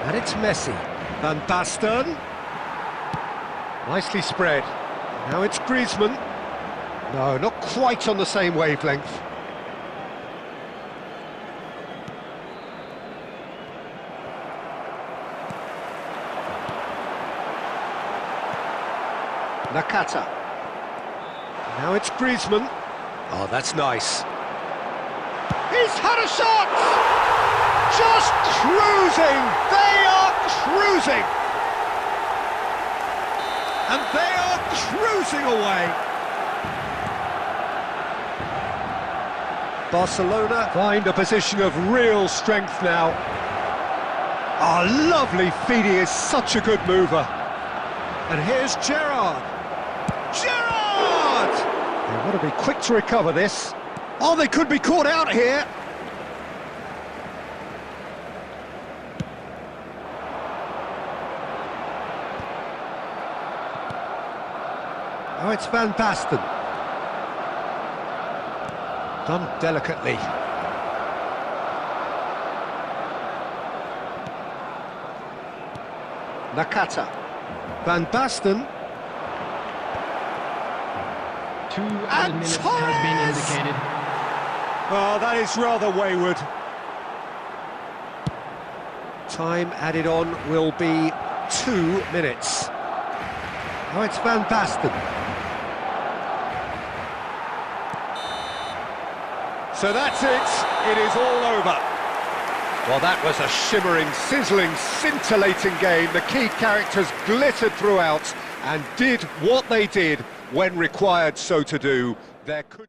And it's Messi. Van Basten. Nicely spread. Now it's Griezmann. No, not quite on the same wavelength. Nakata. Now it's Griezmann. Oh, that's nice. He's had a shot! Just cruising! They are cruising! And they are cruising away! Barcelona find a position of real strength now. Oh, lovely feed, he is such a good mover. And here's Gerrard. Gerrard! They want to be quick to recover this. Oh, they could be caught out here. Oh, it's Van Basten. Done delicately. Nakata. Van Basten. 2 added minutes has been indicated. Oh, that is rather wayward. Time added on will be 2 minutes. Now it's Van Basten. So that's it. It is all over. Well, that was a shimmering, sizzling, scintillating game. The key characters glittered throughout and did what they did when required so to do. There could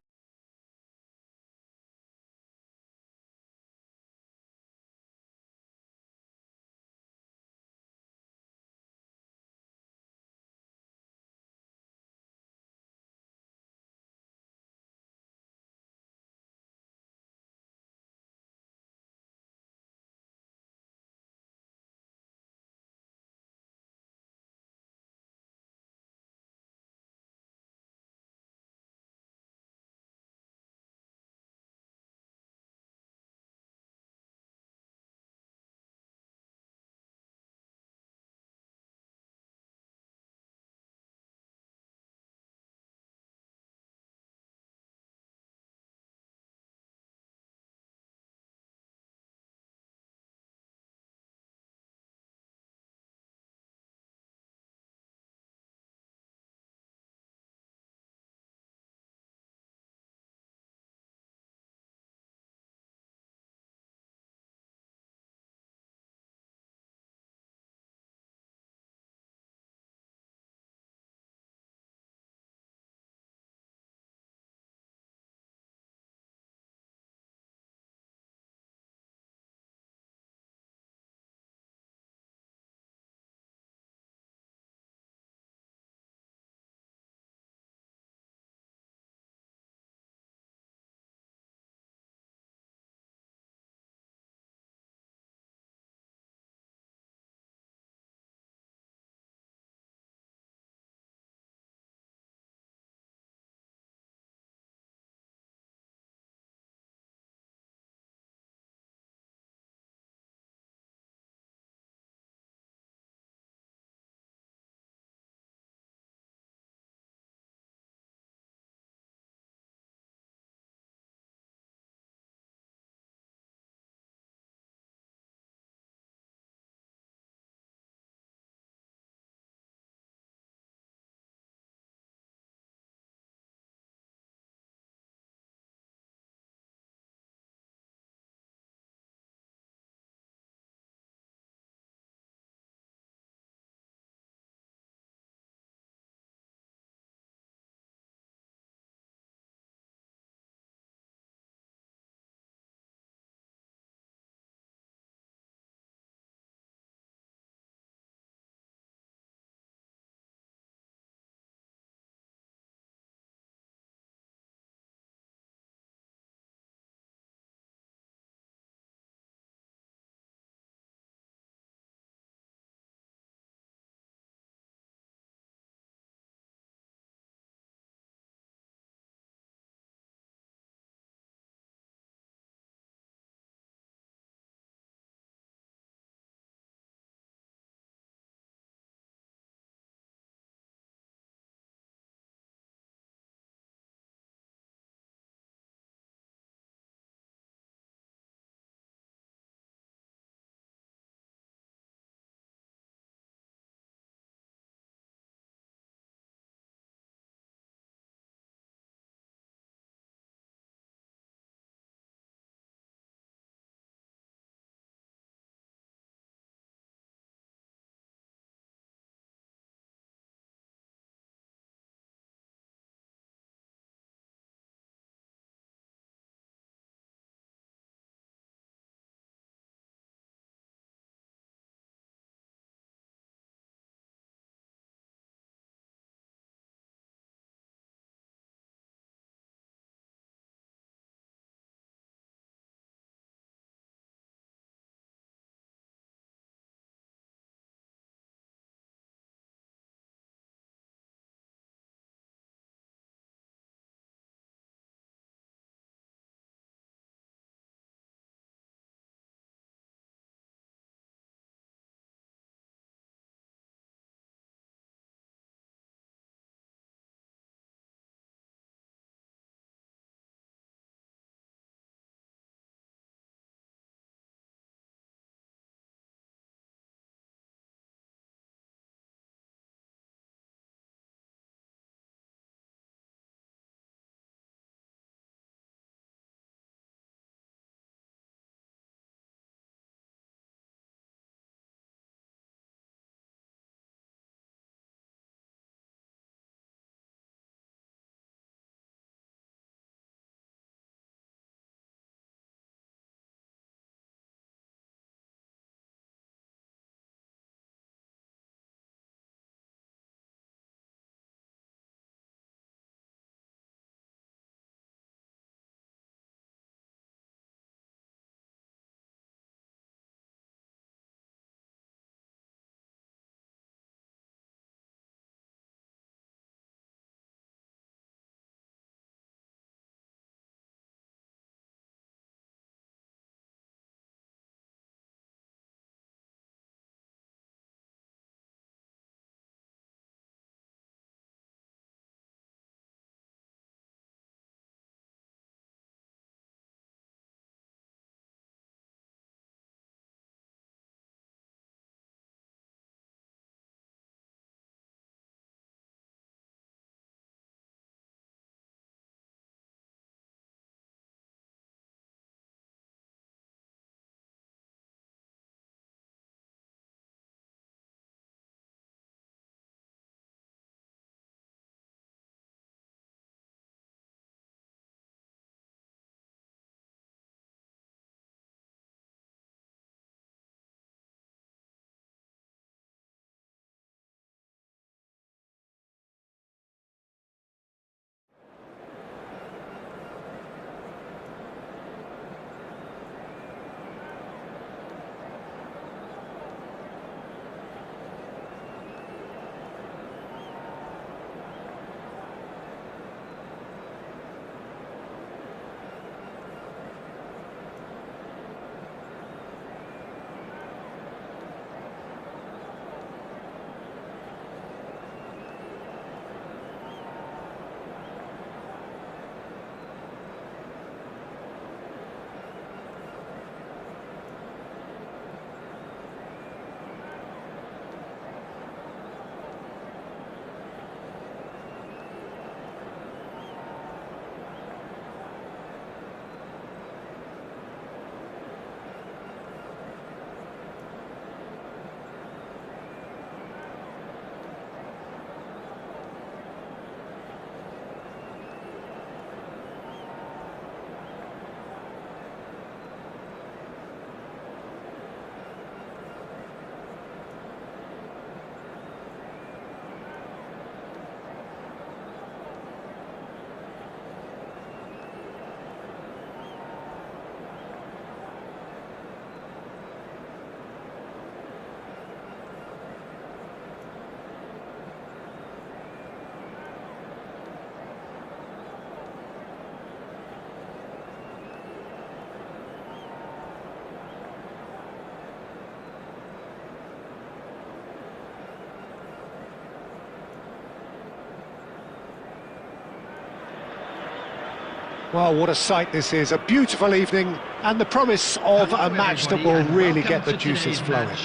Well, what a sight this is, a beautiful evening, and the promise of a match that will really get the juices flowing.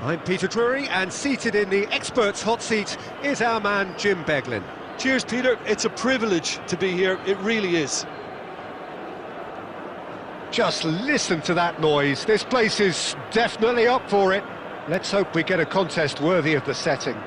I'm Peter Drury, and seated in the experts' hot seat is our man Jim Beglin. Cheers, Peter. It's a privilege to be here. It really is. Just listen to that noise. This place is definitely up for it. Let's hope we get a contest worthy of the setting.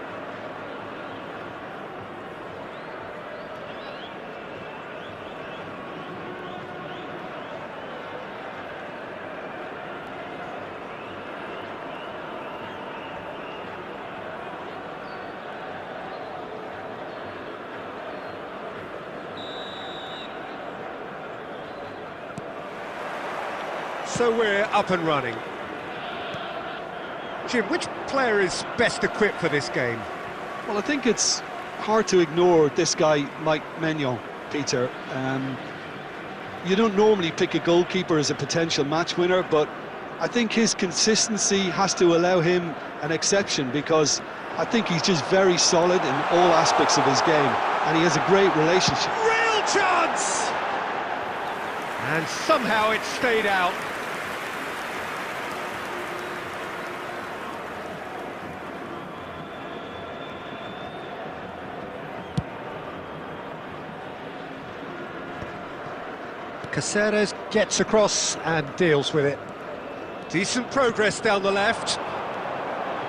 So we're up and running. Jim, which player is best equipped for this game? Well, I think it's hard to ignore this guy, Mike Maignan, Peter. You don't normally pick a goalkeeper as a potential match winner, but I think his consistency has to allow him an exception, because I think he's just very solid in all aspects of his game, and he has a great relationship. Real chance! And somehow it stayed out. Caceres gets across and deals with it. Decent progress down the left.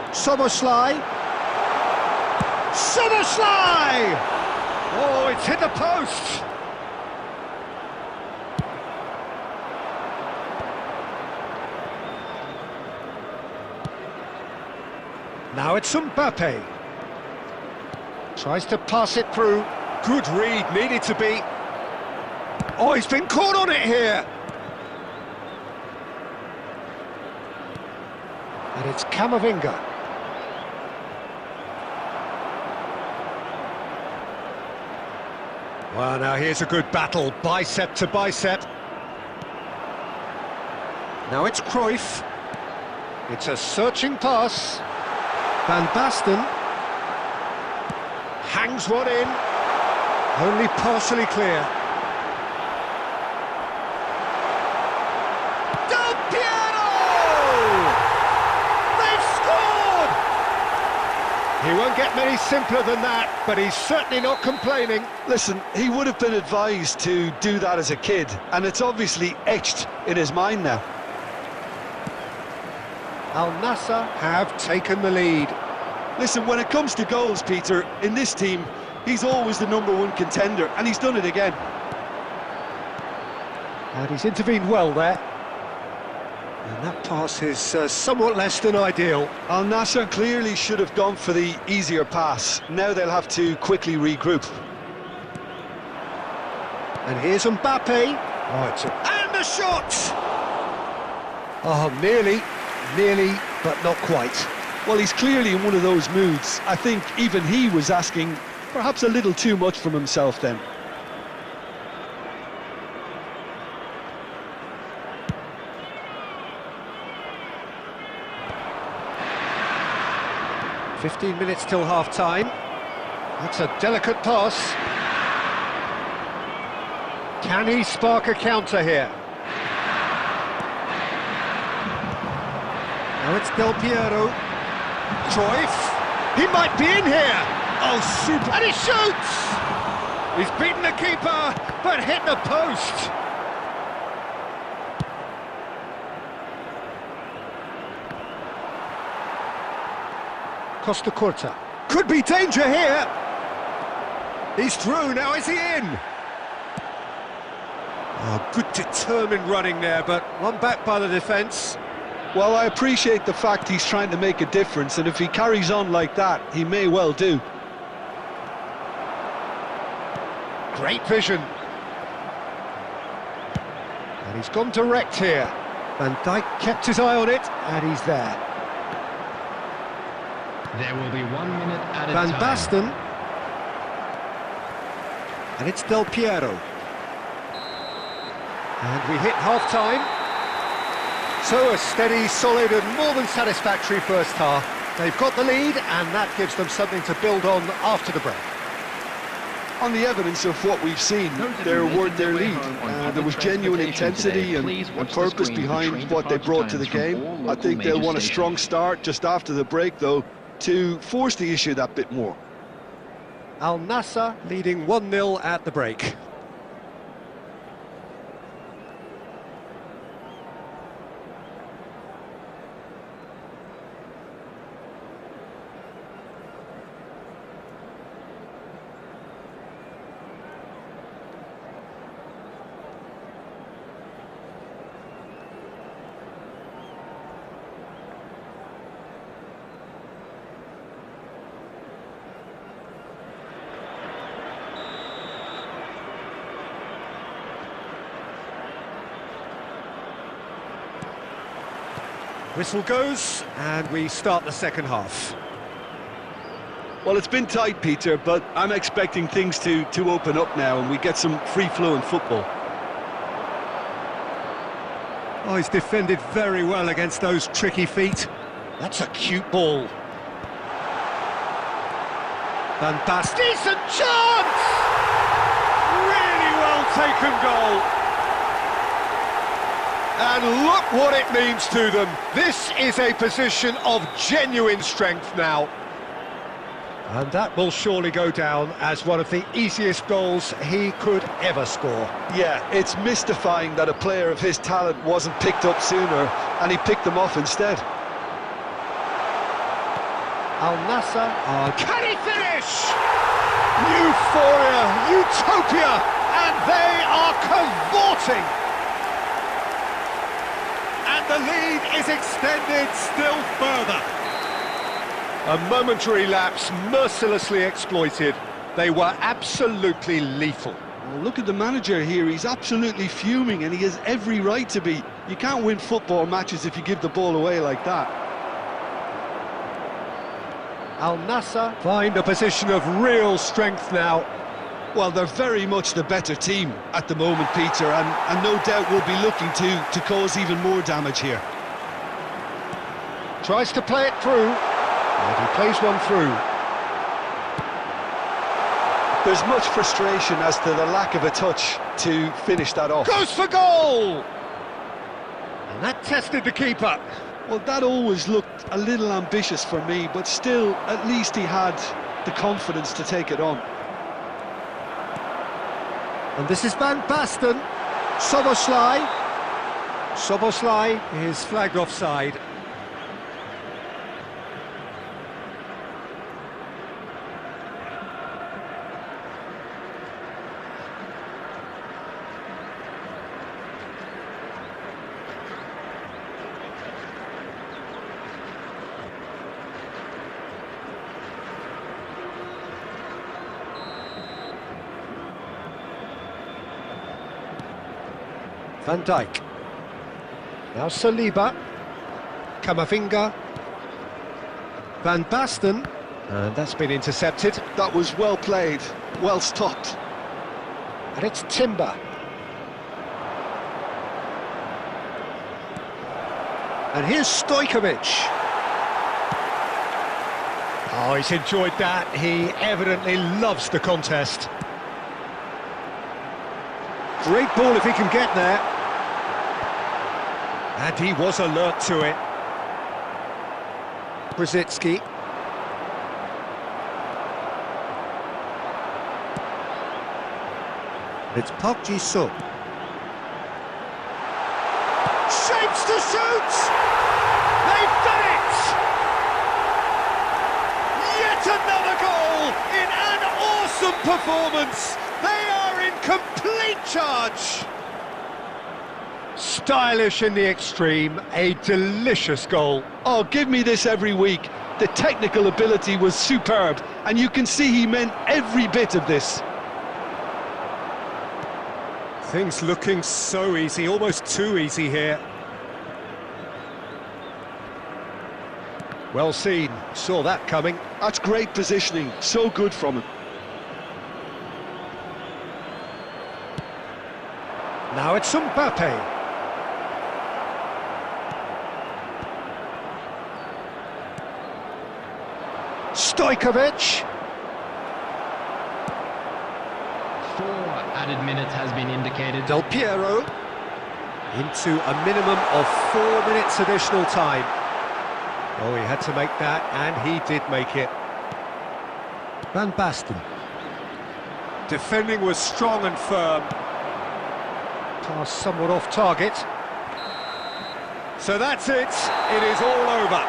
Soboslai. Soboslai! Oh, it's hit the post! Now it's Mbappe. Tries to pass it through. Good read, needed to be. Oh, he's been caught on it here! And it's Camavinga. Well, now here's a good battle, bicep to bicep. Now it's Cruyff. It's a searching pass. Van Basten hangs one in. Only partially clear. He won't get many simpler than that, but he's certainly not complaining. Listen, he would have been advised to do that as a kid, and it's obviously etched in his mind now. Al Nassr have taken the lead. Listen, when it comes to goals, Peter, in this team, he's always the #1 contender, and he's done it again. And he's intervened well there. And that pass is somewhat less than ideal. Al Nassr clearly should have gone for the easier pass. Now they'll have to quickly regroup. And here's Mbappe. Oh, and the shot! Oh, nearly, but not quite. Well, he's clearly in one of those moods. I think even he was asking perhaps a little too much from himself then. "15 minutes till half-time. That's a delicate pass. Can he spark a counter here? Now it's Del Piero. Cruyff. He might be in here. Oh, super. And he shoots! He's beaten the keeper, but hit the post. Costa Curta. Could be danger here. He's through, now is he in? Oh, good determined running there, but one back by the defence. Well, I appreciate the fact he's trying to make a difference, and if he carries on like that, he may well do. Great vision. And he's gone direct here. Van Dijk kept his eye on it, and he's there. There will be 1 minute at a Van time. Basten. And it's Del Piero. And we hit half-time. So a steady, solid and more than satisfactory first half. They've got the lead, and that gives them something to build on after the break. On the evidence of what we've seen, they're worth their lead. There was genuine intensity and purpose behind what they brought to the game. I think they'll want a strong start just after the break, though, to force the issue that bit more. Al Nassr leading 1-0 at the break. Whistle goes, and we start the second half. Well, it's been tight, Peter, but I'm expecting things to open up now and we get some free-flowing football. Oh, he's defended very well against those tricky feet. That's a cute ball. Van Basten. Decent chance! Really well taken goal. And look what it means to them. This is a position of genuine strength now. And that will surely go down as one of the easiest goals he could ever score. Yeah, it's mystifying that a player of his talent wasn't picked up sooner, and he picked them off instead. Al Nassr. Can he finish? Euphoria, utopia, and they are cavorting. And the lead is extended still further. A momentary lapse mercilessly exploited. They were absolutely lethal. Well, look at the manager here. He's absolutely fuming, and he has every right to be. You can't win football matches if you give the ball away like that. Al Nassr find a position of real strength now. Well, they're very much the better team at the moment, Peter, and no doubt will be looking to cause even more damage here. Tries to play it through, and he plays one through. There's much frustration as to the lack of a touch to finish that off. Goes for goal! And that tested the keeper. Well, that always looked a little ambitious for me, but still, at least he had the confidence to take it on. And this is Van Basten. Soboslai. Soboslai is flagged offside. Van Dijk. Now Saliba. Camavinga. Van Basten. And that's been intercepted. That was well played, well stopped. And it's Timber. And here's Stojkovic. Oh, he's enjoyed that. He evidently loves the contest. Great ball if he can get there. And he was alert to it. Brzezinski. It's Park Ji-sung. Shapes to shoot! They've done it! Yet another goal in an awesome performance! They are in complete charge! Stylish in the extreme, a delicious goal. Oh, give me this every week. The technical ability was superb, and you can see he meant every bit of this. Things looking so easy, almost too easy here. Well seen, saw that coming. That's great positioning, so good from him. Now it's Mbappe. Stojkovic. added minutes has been indicated. Del Piero into a minimum of 4 minutes additional time. Oh, he had to make that, and he did make it. Van Basten. Defending was strong and firm. Pass somewhat off target. So that's it. It is all over.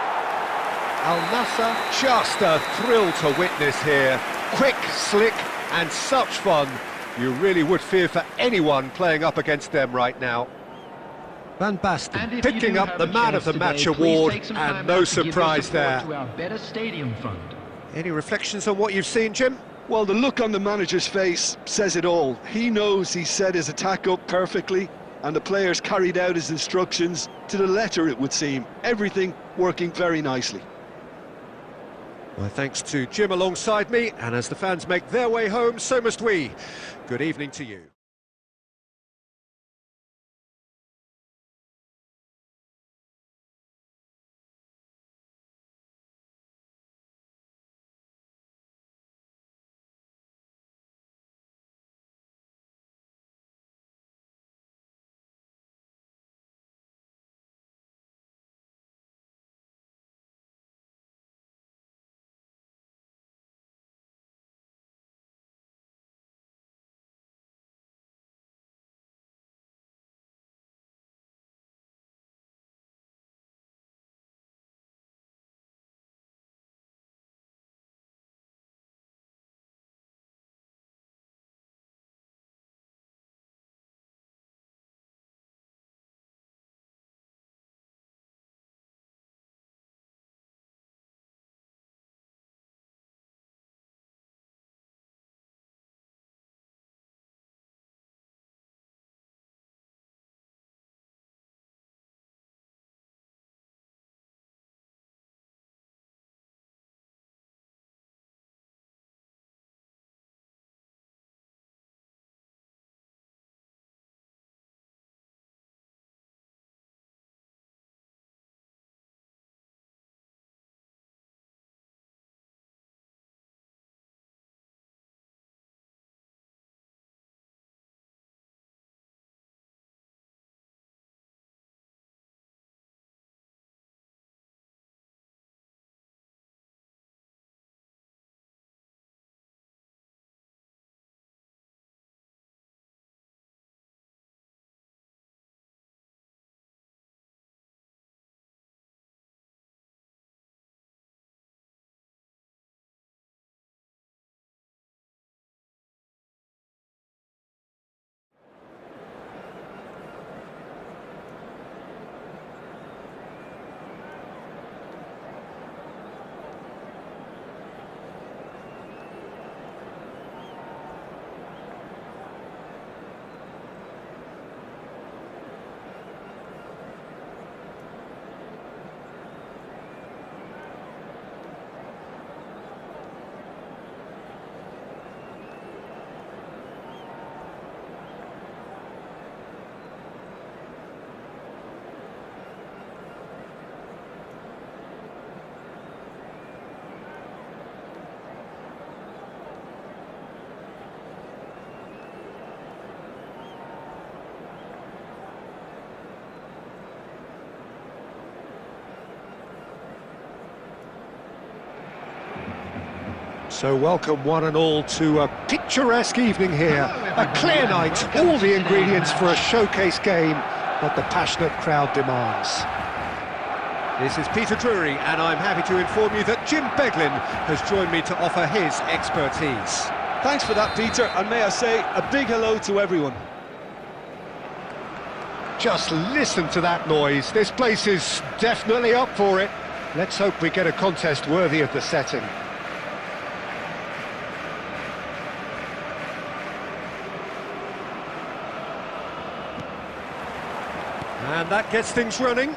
Al Nassr, just a thrill to witness here. Quick, slick, and such fun. You really would fear for anyone playing up against them right now. Van Basten picking up the Man of the Match award, and no surprise there. To our better stadium fund. Any reflections on what you've seen, Jim? Well, the look on the manager's face says it all. He knows he set his attack up perfectly, and the players carried out his instructions to the letter, it would seem. Everything working very nicely. Well, thanks to Jim alongside me, and as the fans make their way home, so must we. Good evening to you. So welcome one and all to a picturesque evening here. A clear night, all the ingredients for a showcase game that the passionate crowd demands. This is Peter Drury, and I'm happy to inform you that Jim Beglin has joined me to offer his expertise. Thanks for that, Peter, and may I say a big hello to everyone. Just listen to that noise. This place is definitely up for it. Let's hope we get a contest worthy of the setting. And that gets things running.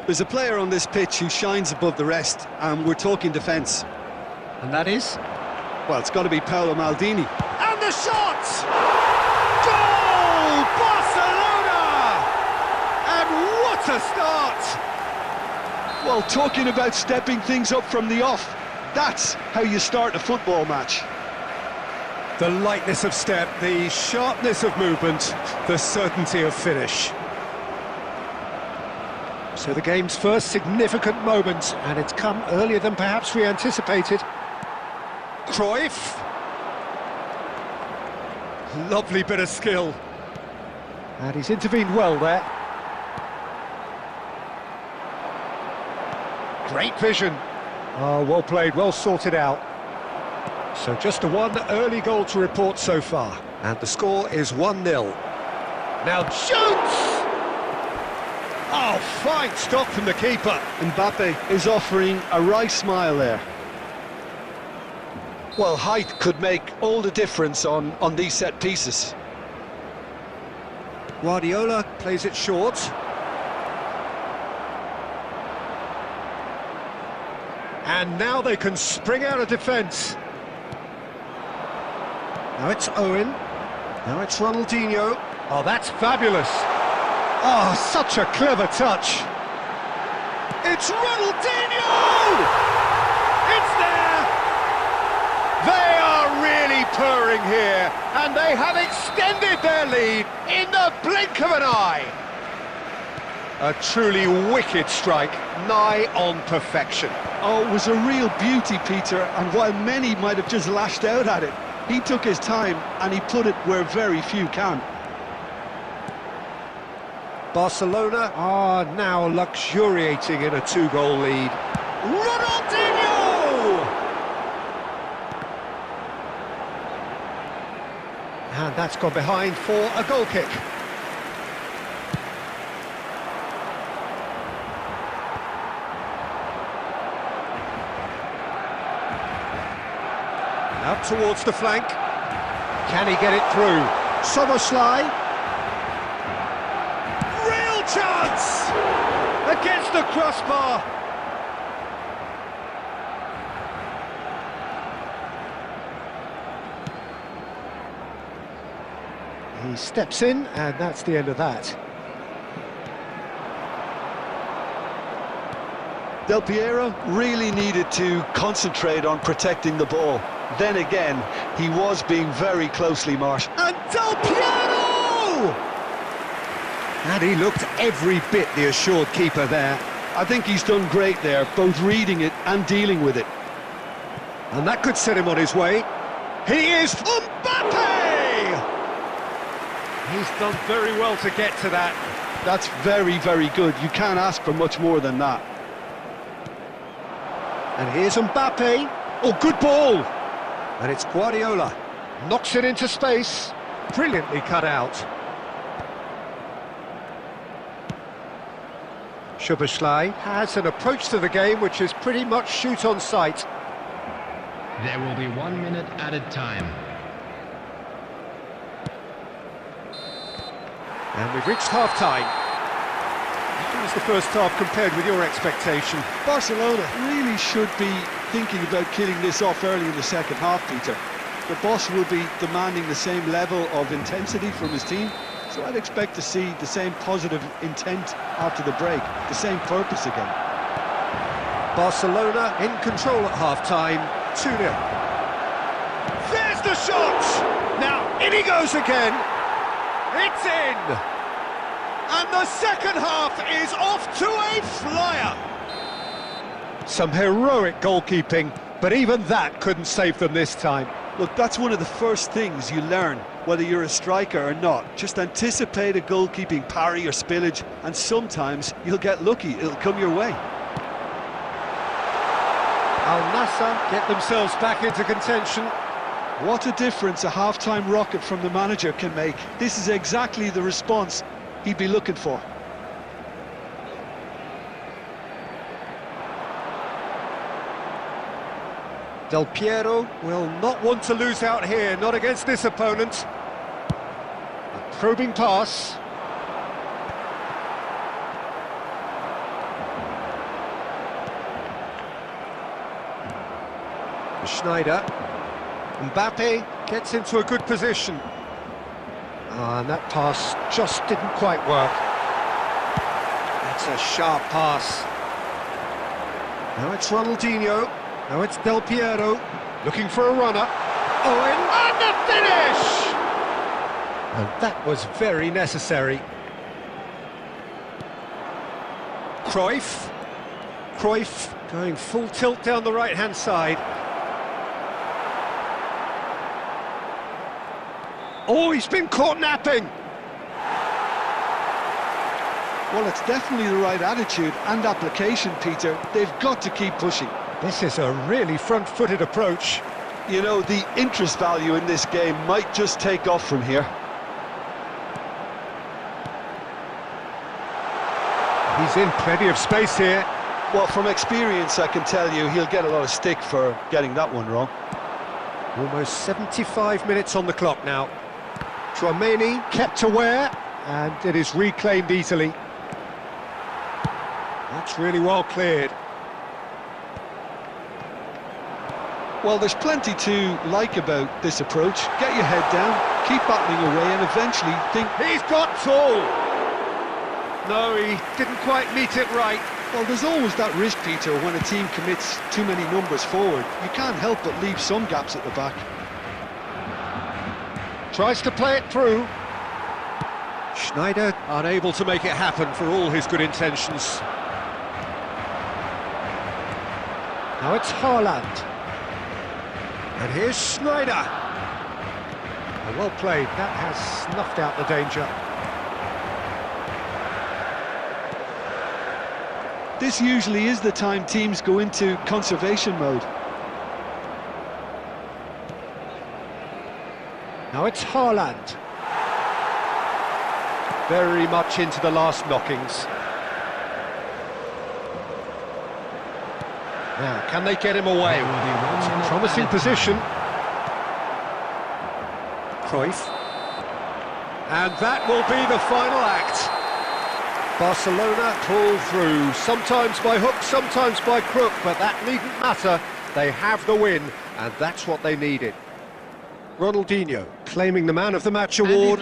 There's a player on this pitch who shines above the rest, and we're talking defence. And that is? Well, it's got to be Paolo Maldini. And the shot! Goal! Barcelona! And what a start! Well, talking about stepping things up from the off, that's how you start a football match. The lightness of step, the sharpness of movement, the certainty of finish. So the game's first significant moment, and it's come earlier than perhaps we anticipated. Cruyff. Lovely bit of skill. And he's intervened well there. Great vision. Oh, well played, well sorted out. So just a one early goal to report so far. And the score is 1-0. Now shoots! Oh, fine stop from the keeper. Mbappe is offering a right smile there. Well, height could make all the difference on these set pieces. Guardiola plays it short. And now they can spring out of defence. Now it's Owen. Now it's Ronaldinho. Oh, that's fabulous. Oh, such a clever touch. It's Ronaldinho! It's there! They are really purring here, and they have extended their lead in the blink of an eye. A truly wicked strike, nigh on perfection. Oh, it was a real beauty, Peter, and while many might have just lashed out at it, he took his time and he put it where very few can. Barcelona are now luxuriating in a two-goal lead. Ronaldinho! And that's gone behind for a goal kick. Out towards the flank. Can he get it through? Soboslai. Real chance! Against the crossbar. He steps in, and that's the end of that. Del Piero really needed to concentrate on protecting the ball. Then again, he was being very closely marked. And Del Piero! And he looked every bit the assured keeper there. I think he's done great there, both reading it and dealing with it. And that could set him on his way. He is Mbappe! He's done very well to get to that. That's very, very good. You can't ask for much more than that. And here's Mbappe. Oh, good ball! And it's Guardiola. Knocks it into space. Brilliantly cut out. Szoboszlai has an approach to the game which is pretty much shoot on sight. There will be 1 minute added time. And we've reached half-time. How was the first half compared with your expectation? Barcelona really should be thinking about killing this off early in the second half, Peter. The boss will be demanding the same level of intensity from his team, so I'd expect to see the same positive intent after the break, the same purpose again. Barcelona in control at half-time, 2-0. There's the shot! Now, in he goes again. It's in! And the second half is off to a flyer! Some heroic goalkeeping, but even that couldn't save them this time. Look, that's one of the first things you learn, whether you're a striker or not. Just anticipate a goalkeeping parry or spillage, and sometimes you'll get lucky, it'll come your way. Al Nassr get themselves back into contention. What a difference a half-time rocket from the manager can make. This is exactly the response he'd be looking for. Del Piero will not want to lose out here, not against this opponent. A probing pass. Schneider. Mbappe gets into a good position. And that pass just didn't quite work. That's a sharp pass. Now it's Ronaldinho. Now it's Del Piero, looking for a runner. Owen, and the finish! And that was very necessary. Cruyff. Cruyff going full tilt down the right-hand side. Oh, he's been caught napping! Well, it's definitely the right attitude and application, Peter. They've got to keep pushing. This is a really front-footed approach. You know, the interest value in this game might just take off from here. He's in plenty of space here. Well, from experience, I can tell you he'll get a lot of stick for getting that one wrong. Almost 75 minutes on the clock now. Tchouameni kept aware, and it is reclaimed easily. That's really well cleared. Well, there's plenty to like about this approach. Get your head down, keep battling away, and eventually think... He's got tall! No, he didn't quite meet it right. Well, there's always that risk, Peter, when a team commits too many numbers forward. You can't help but leave some gaps at the back. Tries to play it through. Schneider unable to make it happen for all his good intentions. Now it's Haaland. And here's Schneider. Oh, well played, that has snuffed out the danger. This usually is the time teams go into conservation mode. Now it's Haaland. Very much into the last knockings. Now, can they get him away? It's a promising position. Cruyff. And that will be the final act. Barcelona pull through, sometimes by hook, sometimes by crook, but that needn't matter. They have the win, and that's what they needed. Ronaldinho claiming the Man of the Match award.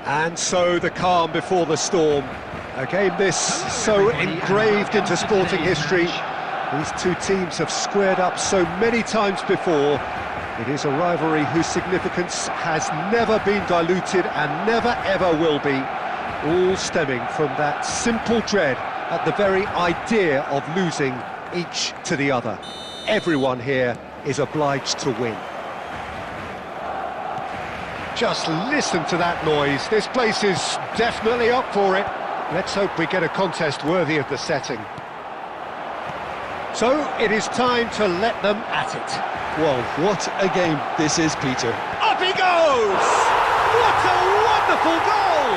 And so the calm before the storm. A game this so engraved into sporting history. These two teams have squared up so many times before. It is a rivalry whose significance has never been diluted and never ever will be. All stemming from that simple dread at the very idea of losing each to the other. Everyone here is obliged to win. Just listen to that noise. This place is definitely up for it. Let's hope we get a contest worthy of the setting. So it is time to let them at it. Well, what a game this is, Peter. Up he goes! What a wonderful goal!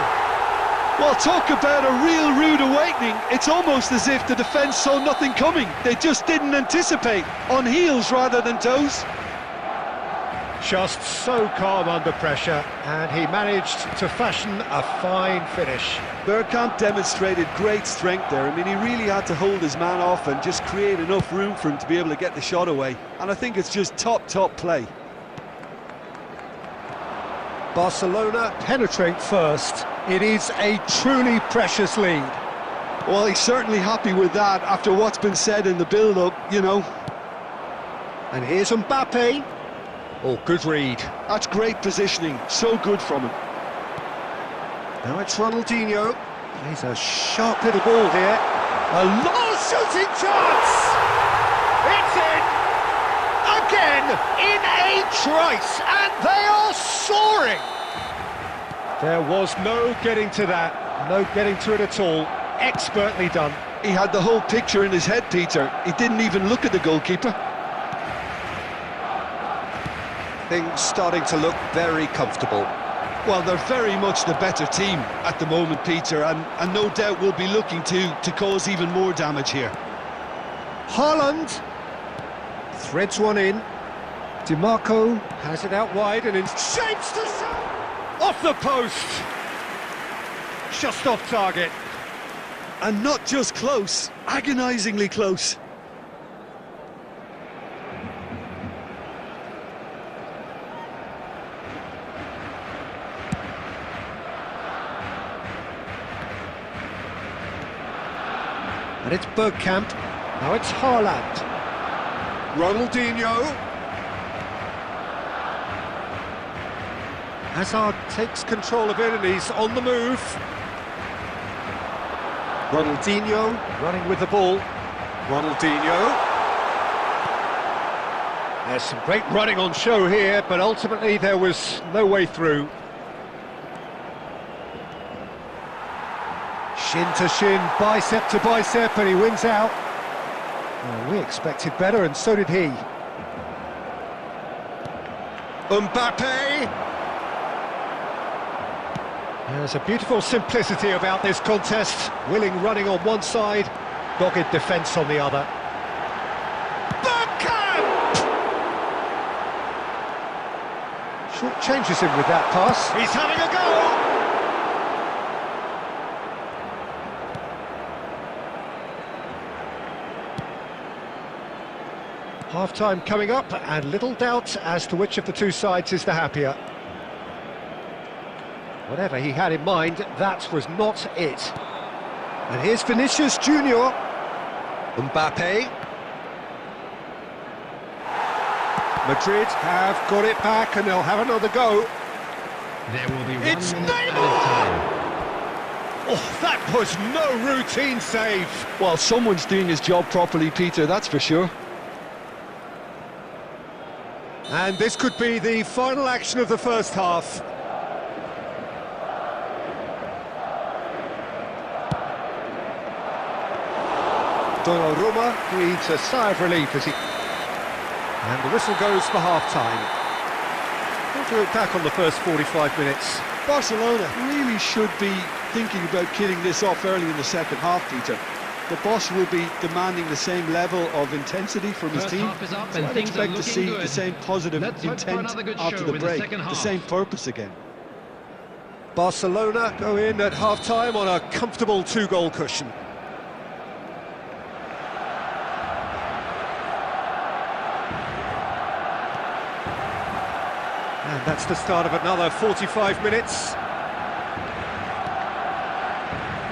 Well, talk about a real rude awakening. It's almost as if the defence saw nothing coming. They just didn't anticipate. On heels rather than toes. Just so calm under pressure, and he managed to fashion a fine finish. Bergkamp demonstrated great strength there. I mean, he really had to hold his man off and just create enough room for him to be able to get the shot away. And I think it's just top play. Barcelona penetrate first. It is a truly precious lead. Well, he's certainly happy with that after what's been said in the build-up, you know. And here's Mbappe. Oh, good read. That's great positioning, so good from him. Now it's Ronaldinho. Plays a sharp little ball here. A long shooting chance! It's in! Again, in a trice, and they are soaring! There was no getting to that, no getting to it at all. Expertly done. He had the whole picture in his head, Peter. He didn't even look at the goalkeeper. Things starting to look very comfortable. Well, they're very much the better team at the moment, Peter, and no doubt will be looking to cause even more damage here. Haaland threads one in. DiMarco has it out wide and in shapes to off the post. Just off target. And not just close, agonisingly close. And it's Bergkamp. Now it's Haaland. Ronaldinho. Hazard takes control of it and he's on the move. Ronaldinho running with the ball. Ronaldinho. There's some great running on show here, but ultimately there was no way through. Shin to shin, bicep to bicep, and he wins out. Well, we expected better, and so did he. Mbappe! There's a beautiful simplicity about this contest. Willing running on one side, dogged defence on the other. Bergkamp! Short changes him with that pass. He's having a go! Half-time coming up, and little doubt as to which of the two sides is the happier. Whatever he had in mind, that was not it. And here's Vinicius Junior. Mbappe. Madrid have got it back, and they'll have another go. There will be 1 It's minute Neymar! added time. Oh, that was no routine save. Well, someone's doing his job properly, Peter, that's for sure. And this could be the final action of the first half. Donnarumma breathes a sigh of relief as he... And the whistle goes for half-time. What do you look back on the first 45 minutes? Barcelona really should be thinking about killing this off early in the second half, Peter. The boss will be demanding the same level of intensity from his team, so I'd expect to see the same positive intent after the break, the same purpose again. Barcelona go in at half-time on a comfortable 2-goal cushion. And that's the start of another 45 minutes.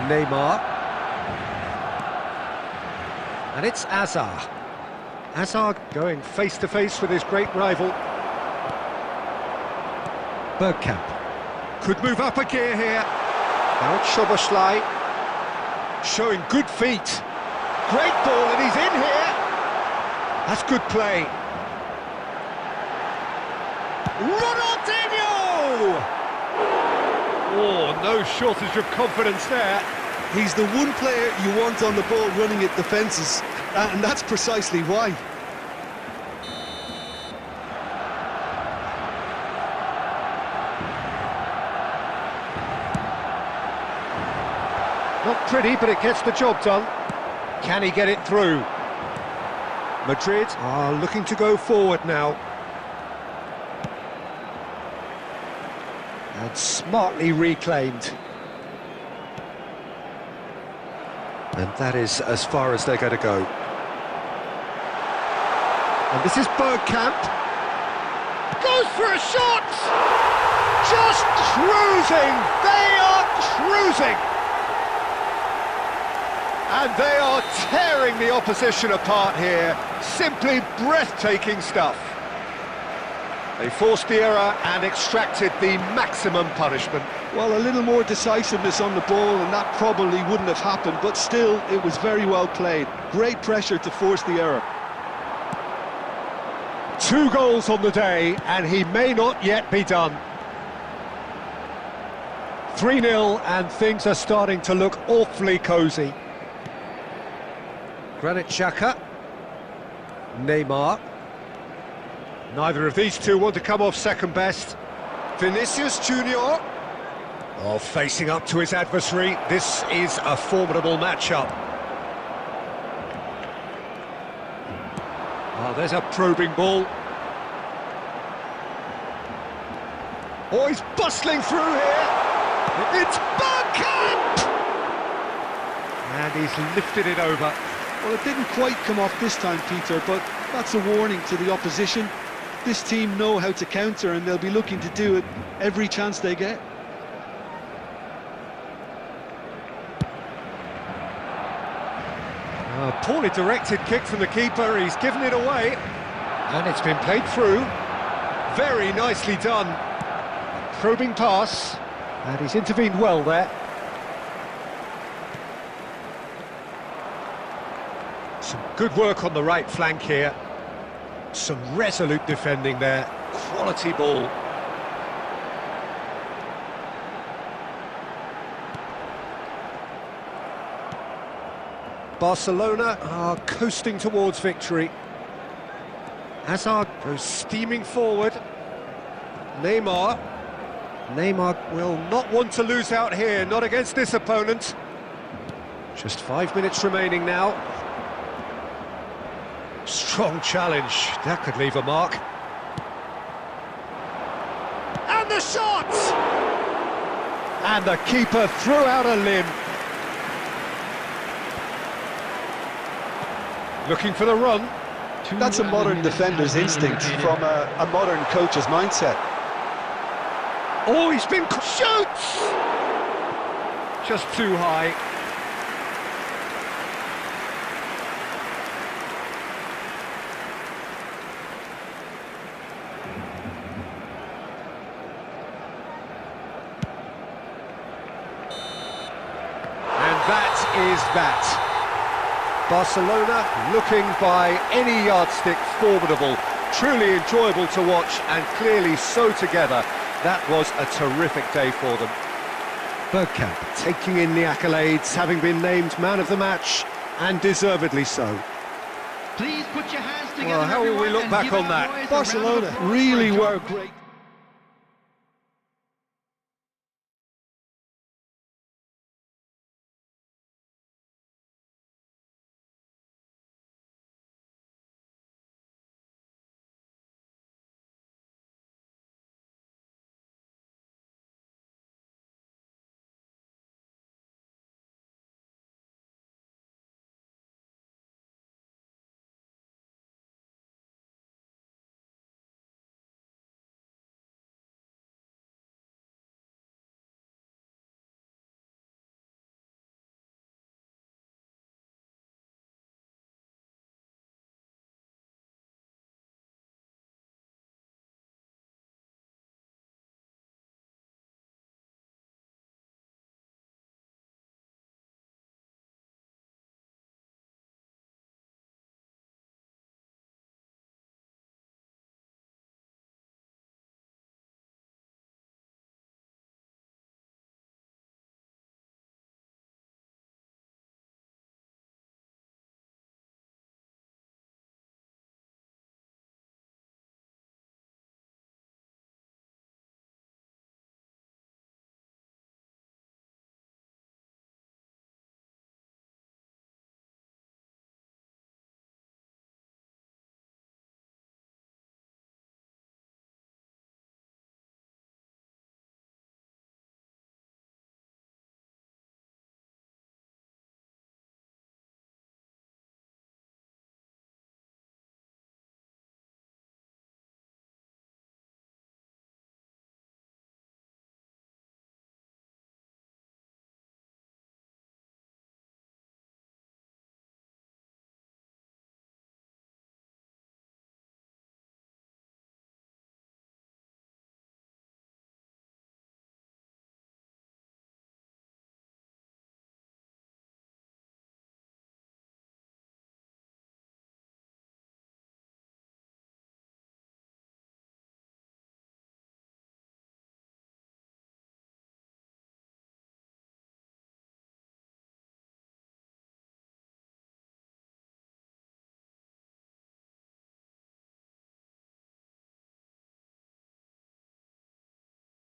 Neymar. And it's Azar. Azar going face-to-face with his great rival. Bergkamp. Could move up a gear here. Now it's Szoboszlai. Showing good feet. Great ball, and he's in here. That's good play. Ronaldinho! Oh, no shortage of confidence there. He's the one player you want on the ball running at defences, and that's precisely why. Not pretty, but it gets the job done. Can he get it through? Madrid are looking to go forward now. And smartly reclaimed. And that is as far as they're going to go. And this is Bergkamp. Goes for a shot! Just cruising! They are cruising! And they are tearing the opposition apart here. Simply breathtaking stuff. They forced the error and extracted the maximum punishment. Well, a little more decisiveness on the ball and that probably wouldn't have happened, but still, it was very well played. Great pressure to force the error. 2 goals on the day, and he may not yet be done. 3-0, and things are starting to look awfully cosy. Granit Xhaka. Neymar. Neither of these two want to come off second best. Vinicius Junior. Oh, facing up to his adversary. This is a formidable matchup. Oh, there's a probing ball. Oh, he's bustling through here. It's Bergkamp! And he's lifted it over. Well, it didn't quite come off this time, Peter, but that's a warning to the opposition. This team know how to counter, and they'll be looking to do it every chance they get. A poorly directed kick from the keeper, he's given it away. And it's been played through. Very nicely done. A probing pass, and he's intervened well there. Some good work on the right flank here. Some resolute defending there. Quality ball. Barcelona are coasting towards victory. Hazard goes steaming forward. Neymar. Neymar will not want to lose out here, not against this opponent. Just 5 minutes remaining now. Strong challenge, that could leave a mark. And the shot! And the keeper threw out a limb. Looking for the run. That's a modern defender's instinct from a modern coach's mindset. Oh, he's been... shoots! Just too high. That is that. Barcelona looking by any yardstick formidable, truly enjoyable to watch and clearly so together. That was a terrific day for them. Bergkamp taking in the accolades, having been named man of the match, and deservedly so. Please put your hands together. Well, how will we look back on that? Barcelona really were great.